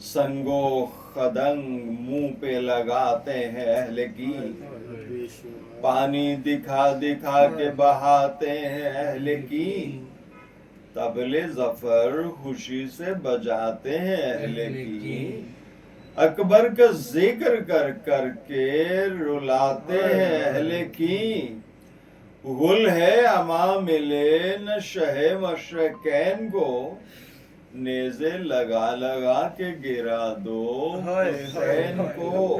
سنگ و خدنگ منہ پہ لگاتے ہیں اہل کی، پانی دکھا دکھا کے بہاتے ہیں اہل کی، طبلِ ظفر خوشی سے بجاتے ہیں اہل کی، اکبر کا ذکر کر کر کے رلاتے ہیں اہل کی، غل ہے امامل نہ شہ مشرقین کو، نیزے لگا لگا کے گرا دو حسین کو،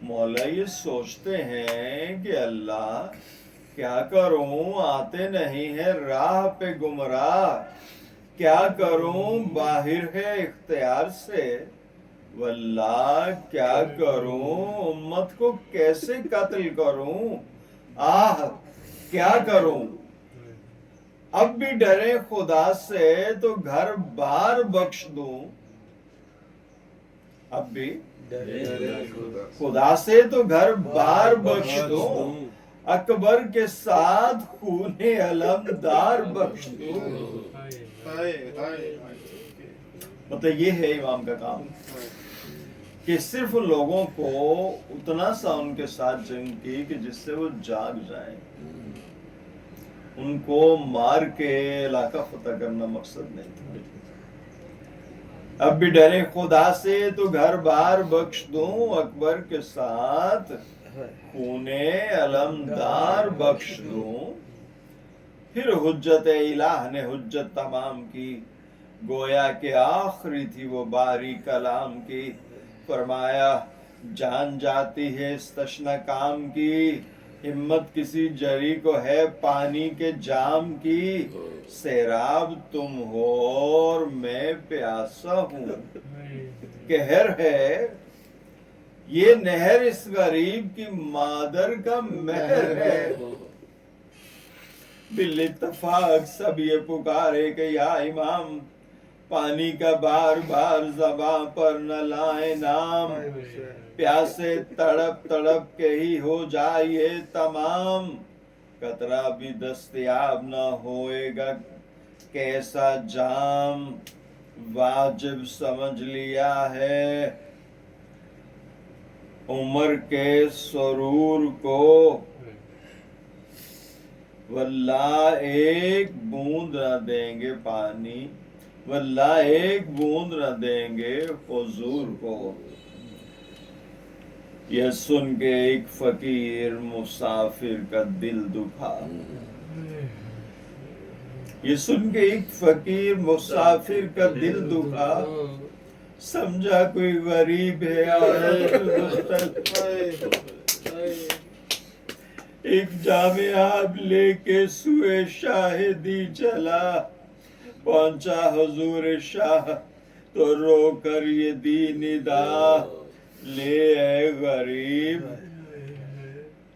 مولا یہ سوچتے ہیں کہ اللہ کیا کروں آتے نہیں ہے راہ پہ گمراہ، کیا کروں باہر ہے اختیار سے، واللہ کیا کروں امت کو کیسے قتل کروں، آہ کیا کروں، اب بھی ڈرے خدا سے تو گھر بار بخش دوں، اب بھی خدا سے تو گھر بار بخش دوں، اکبر کے ساتھ خون علمدار بخش دوں، مطلب یہ ہے امام کا کام، کہ صرف لوگوں کو اتنا سا ان کے ساتھ جنگ کی کہ جس سے وہ جاگ جائیں. ان کو مار کے علاقہ فتح کرنا مقصد نہیں تھا. اب بھی ڈرے خدا سے تو گھر بار بخش دوں، اکبر کے ساتھ خونے علمدار بخش دوں. پھر حجت الہ نے حجت تمام کی، گویا کہ آخری تھی وہ باری کلام کی. فرمایا جان جاتی ہے اس تشنہ کام کی، ہمت کسی جری کو ہے پانی کے جام کی. سیراب تم ہو اور میں پیاسا ہوں، قہر ہے یہ نہر اس غریب کی مادر کا مہر ہے. بالاتفاق سب یہ پکارے کہ یا امام، پانی کا بار بار زباں پر نہ لائے نام. پیاسے تڑپ تڑپ کے ہی ہو جائے تمام، قطرہ بھی دستیاب نہ ہوئے گا کیسا جام. واجب سمجھ لیا ہے عمر کے سرور کو، واللہ ایک بوند نہ دیں گے پانی، واللہ ایک بوند نہ دیں گے حضور کو. یہ سن کے ایک فقیر مسافر کا دل دکھا، یہ سن کے ایک فقیر مسافر کا دل دکھا. سمجھا کوئی غریب ہے ایک جامع آب لے کے سوئے شاہدی چلا. پہنچا حضور شاہ تو رو کر یہ دی ندا، لے اے غریب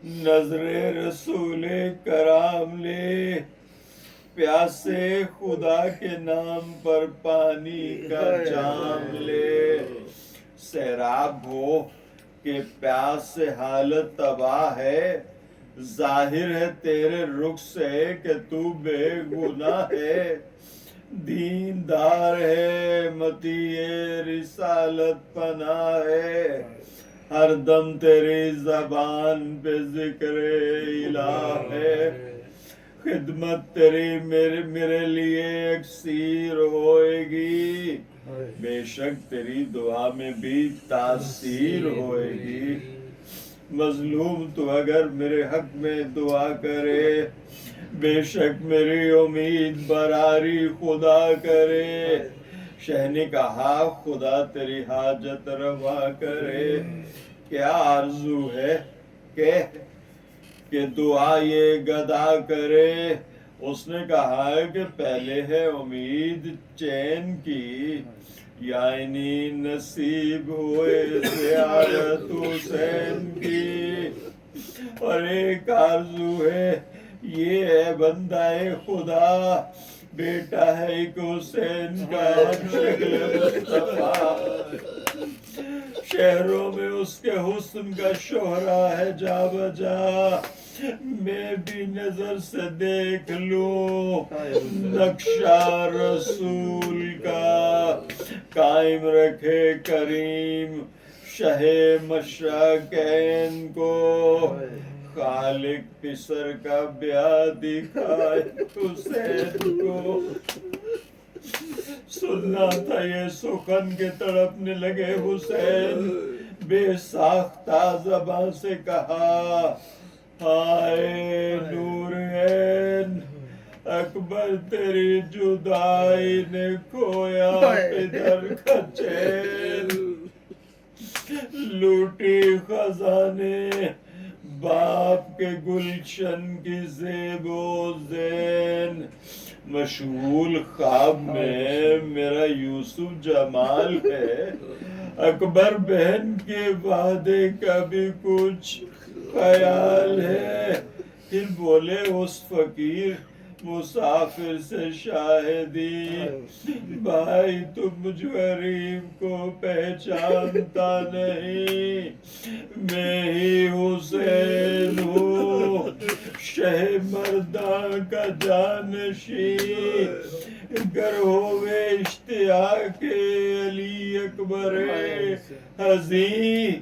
نظر رسول کرام لے، پیاسے خدا کے نام پر پانی کا جام لے. سیراب ہو کہ پیاس سے حالت تباہ ہے، ظاہر ہے تیرے رخ سے کہ تو بے گناہ ہے. دیندار ہے متی رسالت پناہ ہے، ہر دم تیری زبان پہ ذکر الہ ہے. خدمت تیری میرے لیے اکسیر ہوئے گی، بے شک تیری دعا میں بھی تاثیر ہوئے گی. مظلوم تو اگر میرے حق میں دعا کرے، بے شک میری امید براری خدا کرے. شہ نے کہا خدا تیری حاجت روا کرے. کیا آرزو ہے کہ دعا یہ گدا کرے. اس نے کہا کہ پہلے ہے امید چین کی، یعنی نصیب ہوئے زیارت حسین کی. اور ایک آرزو ہے یہ ہے بندہ خدا، بیٹا ہے ایک حسین کا شکل مصطفیٰ. شہروں میں اس کے حسن کا شہرا ہے جا بجا، میں بھی نظر سے دیکھ لوں نقشہ رسول کا. قائم رکھے کریم شہ مشرقین کو، خالق پسر کا بیاہ دکھائے حسین کو. سننا تھا یہ سخن کے تڑپنے لگے حسین، بے ساختہ زبان سے کہا ہائے نورین، اکبر تیری جدائی نے کھویا پدر کا چین. لوٹی خزانے باپ کے گلشن کی زیب و زین. مشغول خواب میں میرا یوسف جمال ہے، اکبر بہن کے وعدے کا بھی کچھ خیال ہے. پھر بولے اس فقیر مسافر سے شاہدی، بھائی تم مجھ غریب کو پہچانتا نہیں، میں ہی حسین ہوں شہ مرداں کا جانشین گر ہوئے اشتیاق علی اکبر حزین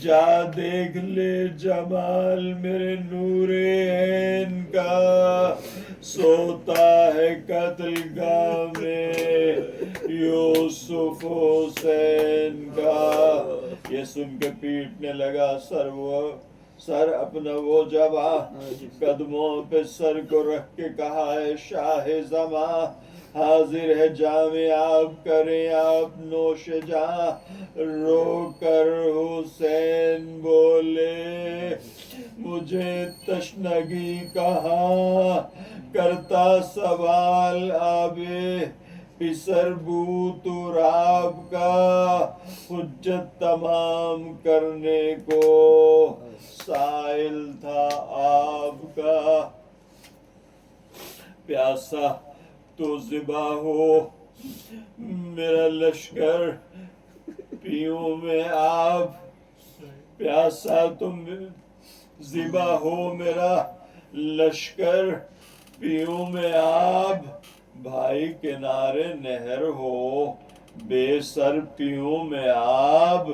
جا دیکھ لے جمال میرے نور عین کا سوتا ہے قتل گاہ میں یوسف حسین کا. یہ سن کے پیٹنے لگا سر اپنا وہ جبا قدموں پہ سر کو رکھ کے کہا ہے شاہ زماں حاضر ہے جام آپ کریں آپ نوش جاں. رو کر حسین بولے مجھے تشنگی کہاں کرتا سوال آبے پسر بو تراب کا حجت تمام کرنے کو سائل تھا آپ کا. پیاسا تو ذبح ہو میرا لشکر پیوں میں آب پیاسا تم ذبح ہو میرا لشکر پیوں میں آب بھائی کنارے نہر ہو بے سر پیوں میں آب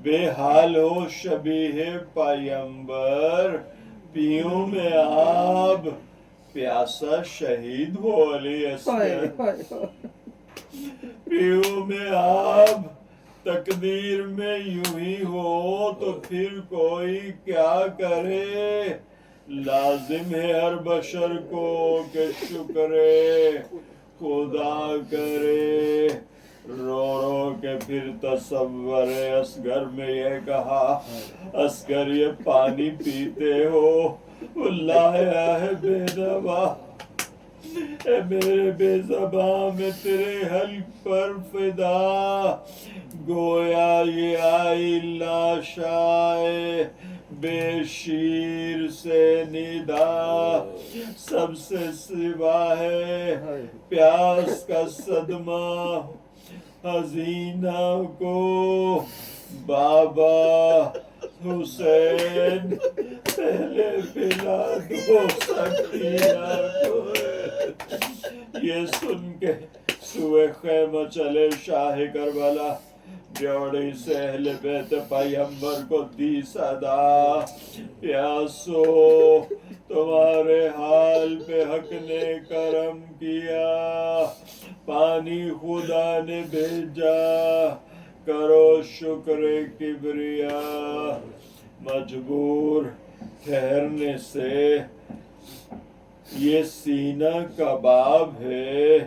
بے حال ہو شبیہ پیمبر پیوں میں آب پیاسا شہید ہو علی اصغر پیوں میں آب تقدیر میں یوں ہی ہو تو پھر کوئی کیا کرے لازم ہے ہر بشر کو کہ شکر خدا کرے. رو رو کے پھر تصور اصغر میں یہ کہا اصغر یہ پانی پیتے ہو اللہ ہے بے دوا اے میرے بے زباں میں تیرے حلق پر فدا گویا یہ آئی لاشائے بے شیر سے ندا سب سے سوا ہے پیاس کا صدمہ حزینہ کو بابا حسین پہلے پلا دو سکینہ کو. یہ سن کے سوئے خیمہ چلے شاہ کربلا جوڑی سے اہل بیت پیمبر کو دی صدا پیاسو تمہارے حال پہ حق نے کرم کیا پانی خدا نے بھیجا کرو شکر کبریا. مجبور ٹھہرنے سے یہ سینہ کباب ہے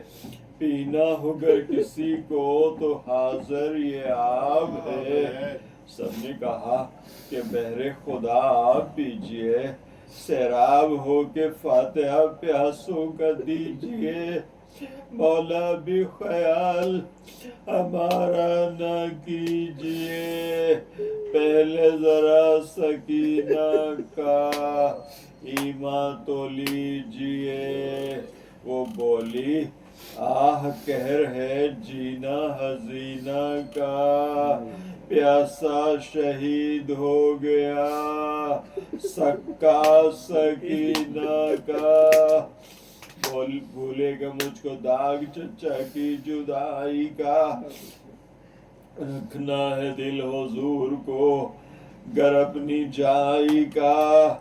پینا ہوگر کسی کو تو حاضر یہ آب ہے. سب نے کہا کہ بہر خدا آپ پیجئے سیراب ہو کے فاتحہ پیاسوں کا دیجئے مولا بھی خیال ہمارا نہ کیجئے پہلے ذرا سکینہ کا ایمان تو لیجئے. وہ بولی آہ کہر ہے جینا حزینہ کا پیاسا شہید ہو گیا سکا سکینہ کا بھولے گا مجھ کو داغ چچا کی جدائی کا رکھنا ہے دل حضور کو گر اپنی جائی کا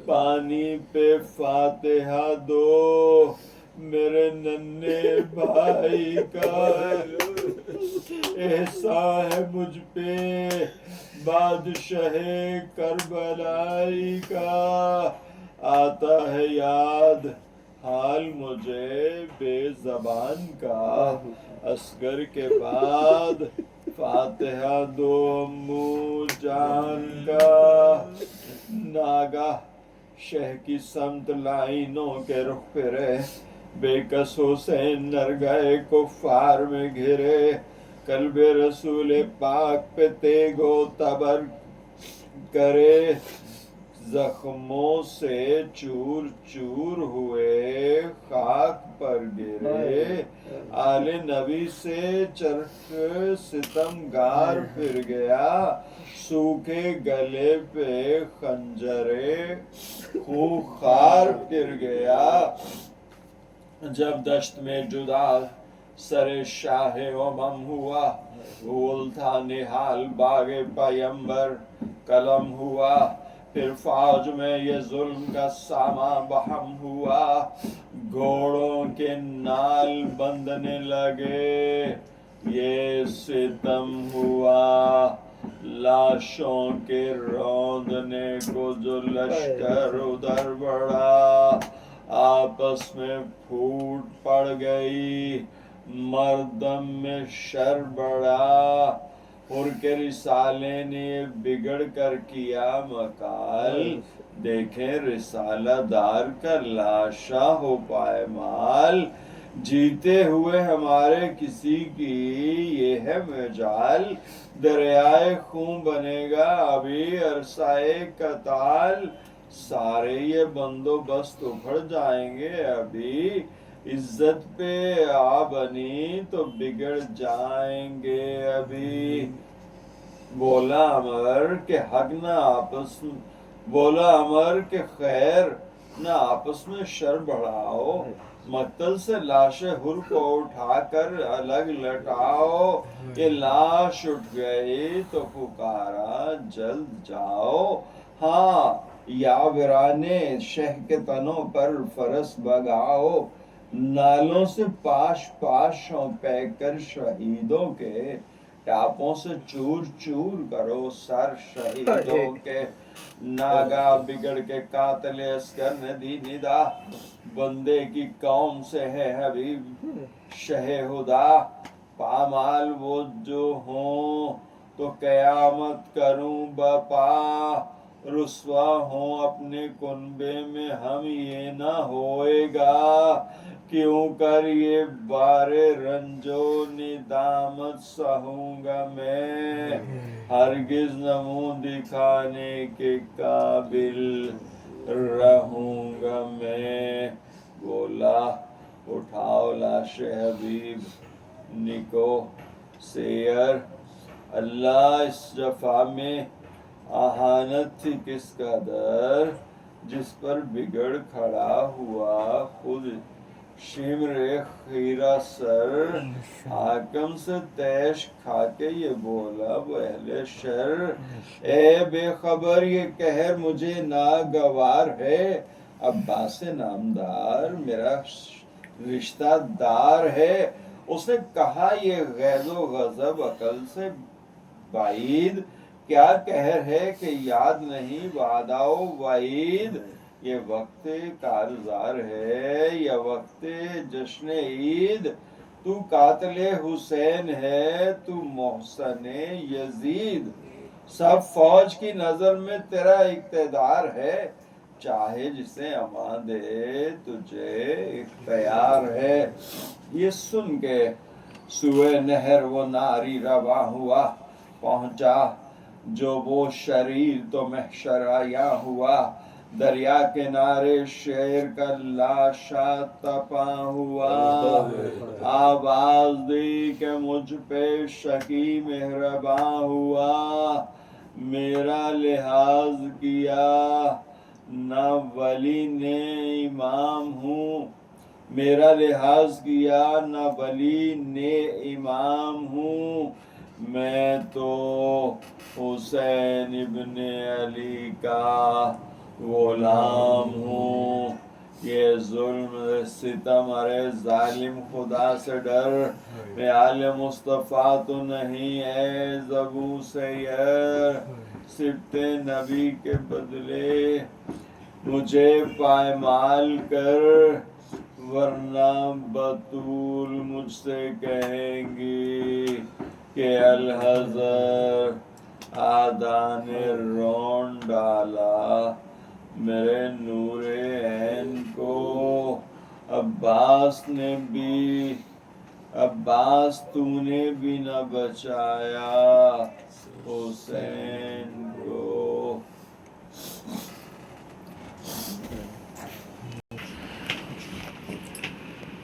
پانی پہ فاتحہ دو میرے ننھے بھائی کا احسان ہے مجھ پہ بادشاہ کربلائی کا آتا ہے یاد حال مجھے بے زبان کا اصغر کے بعد فاتحہ دو امو جان کا. ناگاہ شہ کی سمت لائنوں کے رخ پھرے بے کس حسین نرگئے کفار میں گھرے قلب رسول پاک پہ تیگ و تبر کرے زخموں سے چور چور ہوئے خاک پر گرے آل نبی سے چرخ ستمگار پھر گیا، سوکھے گلے پہ خنجرے خوخار پھر گیا، جب دشت میں جدا سر شاہ امم ہوا، پھول تھا نہال باغ پیمبر قلم ہوا، پھر فوج میں یہ ظلم کا ساما بہم ہوا، گھوڑوں کے نال بندھنے لگے یہ ستم ہوا، لاشوں کے روندنے کو جو لشکر ادھر بڑھا، آپس میں پھوٹ پڑ گئی مردم میں شر بڑھا، اور کے رسالے نے بگڑ کر کیا مکال، دیکھیں رسالہ دار کا لاشا ہو پائمال، جیتے ہوئے ہمارے کسی کی یہ ہے مجال، دریائے خون بنے گا ابھی عرصۂ قتال، سارے یہ بندوبست اکھڑ جائیں گے ابھی، عزت پہ آ بنی تو بگڑ جائیں گے ابھی، بولا امر کہ حق نہ آپس میں، بولا امر کہ خیر نہ آپس میں شر بڑھاؤ، مقتل سے لاش حر کو اٹھا کر الگ لٹاؤ، یہ لاش اٹھ گئی تو پکارا جلد جاؤ، ہاں یاورانے شہ کے تنوں پر فرس بگاؤ، نالوں سے پاش پاشوں پہ کر شہیدوں کے، ٹاپوں سے چور چور کرو سر شہیدوں کے، ناگا بگڑ کے قاتل عسکر نے دی ندا، بندے کی قوم سے ہے حبیب شہ ہدا، پامال وہ جو ہوں تو قیامت کروں بپا، رسوا ہوں اپنے کنبے میں ہم یہ نہ ہوئے گا، کیوں کر یہ بار رنج و ندامت سہوں گا میں، ہرگز نہ منہ دکھانے کے قابل رہوں گا میں، بولا اٹھاؤ لاش حبیب نکو سیر، اللہ اس جفا میں اہانت تھی کس قدر، جس پر بگڑ کھڑا ہوا خود شمر خیرہ سر، حاکم سے تیش کھا کے یہ بولا وہ اہل شر، اے بے خبر یہ قہر مجھے ناگوار ہے، عباس نامدار میرا رشتہ دار ہے، اس نے کہا یہ غیظ و غضب عقل سے بعید، کیا قہر ہے کہ یاد نہیں وعدہ و وعید، یہ وقت کارزار ہے یا وقت جشن عید، تو قاتل حسین ہے تو محسن یزید، سب فوج کی نظر میں تیرا اقتدار ہے، چاہے جسے امان دے تجھے اختیار ہے، یہ سن کے سوئے نہر وہ ناری رواں ہوا، پہنچا جو وہ شریر تو محشر آیا ہوا، دریا کنارے شیر کا لاشا تپاں ہوا، آواز دی کہ مجھ پہ شکی مہرباں ہوا، میرا لحاظ کیا نہ ولی نے امام ہوں، میرا لحاظ کیا نہ ولی نے امام ہوں، میں تو حسین ابن علی کا غلام ہوں، یہ ظلم ستم ارے ظالم خدا سے ڈر، میں آل مصطفیٰ تو نہیں ہے زبوں سے یر، صفت نبی کے بدلے مجھے پائمال کر، ورنہ بطول مجھ سے کہیں گی کہ الحضر آدھا نے رون ڈالا میرے نور عین کو، عباس تو نے بھی نہ بچایا حسین کو۔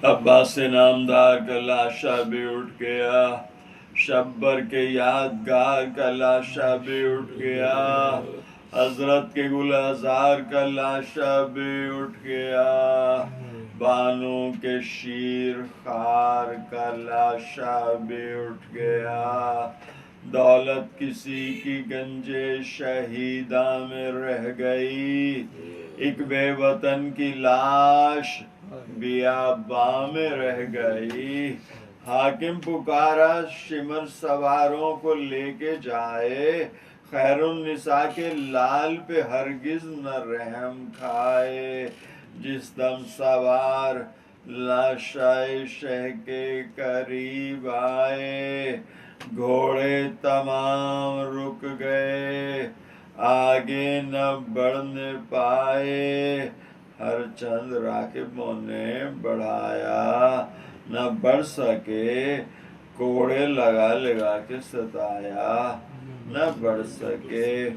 عباس نامدار کا لاشا بھی اٹھ گیا، شبر کے یادگار کا لاشا بھی اٹھ گیا، حضرت کے گلزار کا لاشا بھی اٹھ گیا، بانو کے شیر خار کا لاشا بھی اٹھ گیا، دولت کسی کی گنجے شہیداں میں رہ گئی، ایک بے وطن کی لاش بیاباں میں رہ گئی، حاکم پکارا شمر سواروں کو لے کے جائے، خیر النساء کے لال پہ ہرگز نہ رحم کھائے، جس دم سوار لاشائے شہ کے قریب آئے، گھوڑے تمام رک گئے، آگے نہ بڑھنے پائے، ہر چند راکبوں نے بڑھایا نہ بڑھ سکے، کوڑے لگا لگا کے ستایا نہ بڑھ سکے،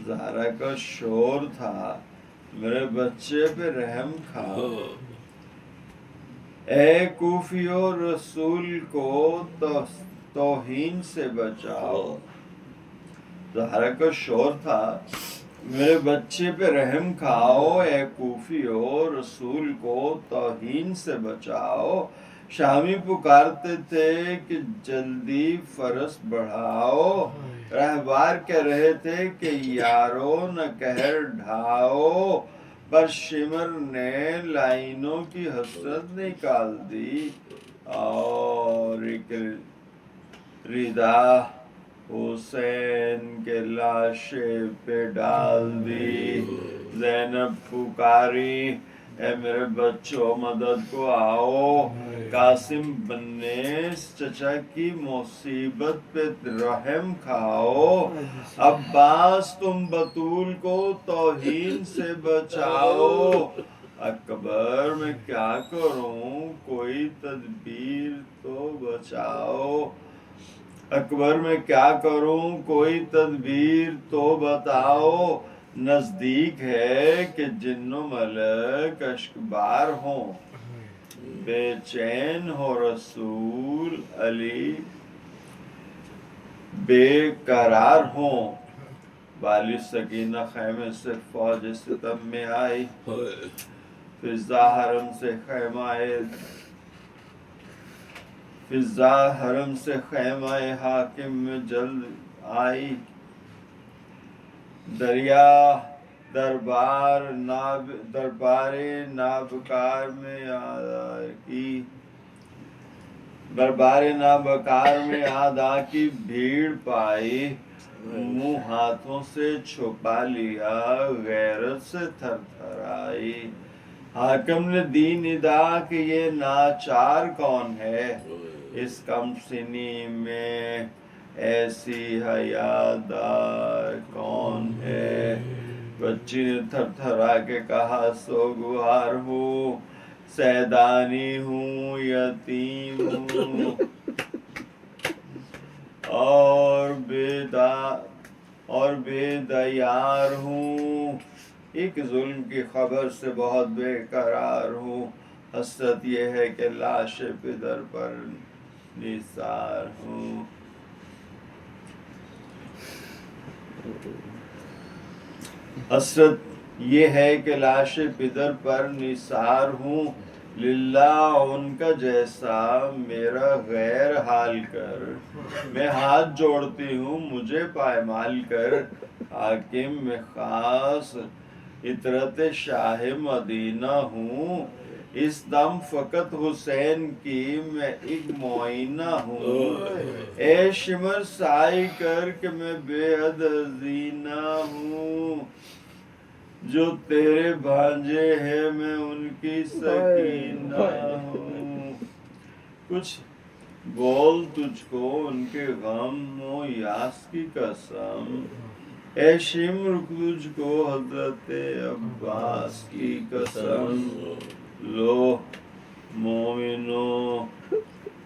زہرا کا شور تھا میرے بچے پہ رحم کھاؤ، اے کوفیو رسول کو توہین سے بچاؤ، زہرا کا شور تھا میرے بچے پہ رحم کھاؤ، اے کوفیو رسول کو توہین سے بچاؤ، شامی پکارتے تھے کہ جلدی فرس بڑھاؤ، رہبار کہہ رہے تھے کہ یارو نہ قہر ڈھاؤ، پر شمر نے لائنوں کی حسرت نکال دی اور ایک ردا حسین کے لاشے پہ ڈال دی، زینب پکاری اے میرے بچوں مدد کو آؤ، قاسم بنیس چچا کی مصیبت پہ رحم کھاؤ، عباس تم بطول کو توہین سے بچاؤ، اکبر میں کیا کروں کوئی تدبیر تو بچاؤ، اکبر میں کیا کروں کوئی تدبیر تو بتاؤ، نزدیک ہے کہ جن و ملک اشکبار ہوں، بے چین ہو رسول علی بے قرار ہوں، والی سکینہ خیمے سے فوج ستم میں آئی، فضا حرم سے فضا حرم سے خیمہ حاکم میں جلد آئی، دریا دربار نابکار میں آدھا کی بھیڑ پائی، منہ ہاتھوں سے چھپا لیا غیرت سے تھر تھر آئی، حاکم نے دی ندا کہ یہ ناچار کون ہے، اس کم سنی میں ایسی حیادار کون ہے، بچی نے تھر تھرا کے کہا سوگوار ہوں، سیدانی ہوں یتیم ہوں اور بے دیار ہوں، ایک ظلم کی خبر سے بہت بے قرار ہوں، حسرت یہ ہے کہ لاش پدر پر نثار ہوں، حسرت یہ ہے کہ لاش پدر پر نثار ہوں، للہ ان کا جیسا میرا غیر حال کر، میں ہاتھ جوڑتی ہوں مجھے پائمال کر، حاکم میں خاص عطرت شاہ مدینہ ہوں، اس دم فقط حسین کی میں ایک معینہ ہوں، اے شمر سائی کر کہ میں بے حد حزینہ ہوں، جو تیرے بھانجے ہیں میں ان کی سکینہ ہوں، کچھ بول تجھ کو ان کے غم و یاس کی قسم، اے شمر تجھ کو حضرت عباس کی قسم، لو مومنو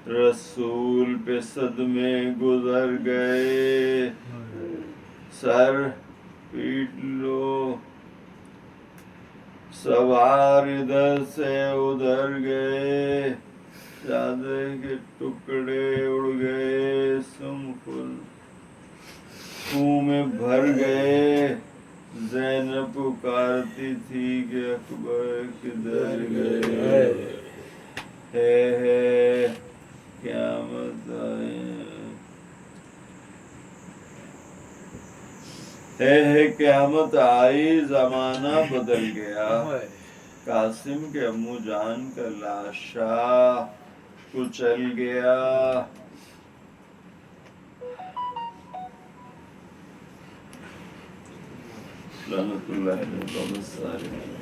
رسول پہ صدمے گزر گئے، سر پیٹ لو سوار ادھر سے ادھر گئے چادر کے ٹکڑے اڑ گئے سم خود خوں میں بھر گئے زینب پکارتی تھی کہ اکبر کدھر گئے ہے قیامت ہے قیامت آئی زمانہ بدل گیا قاسم کے امو جان کا لاشا کچل گیا لعنت اللہ علیہ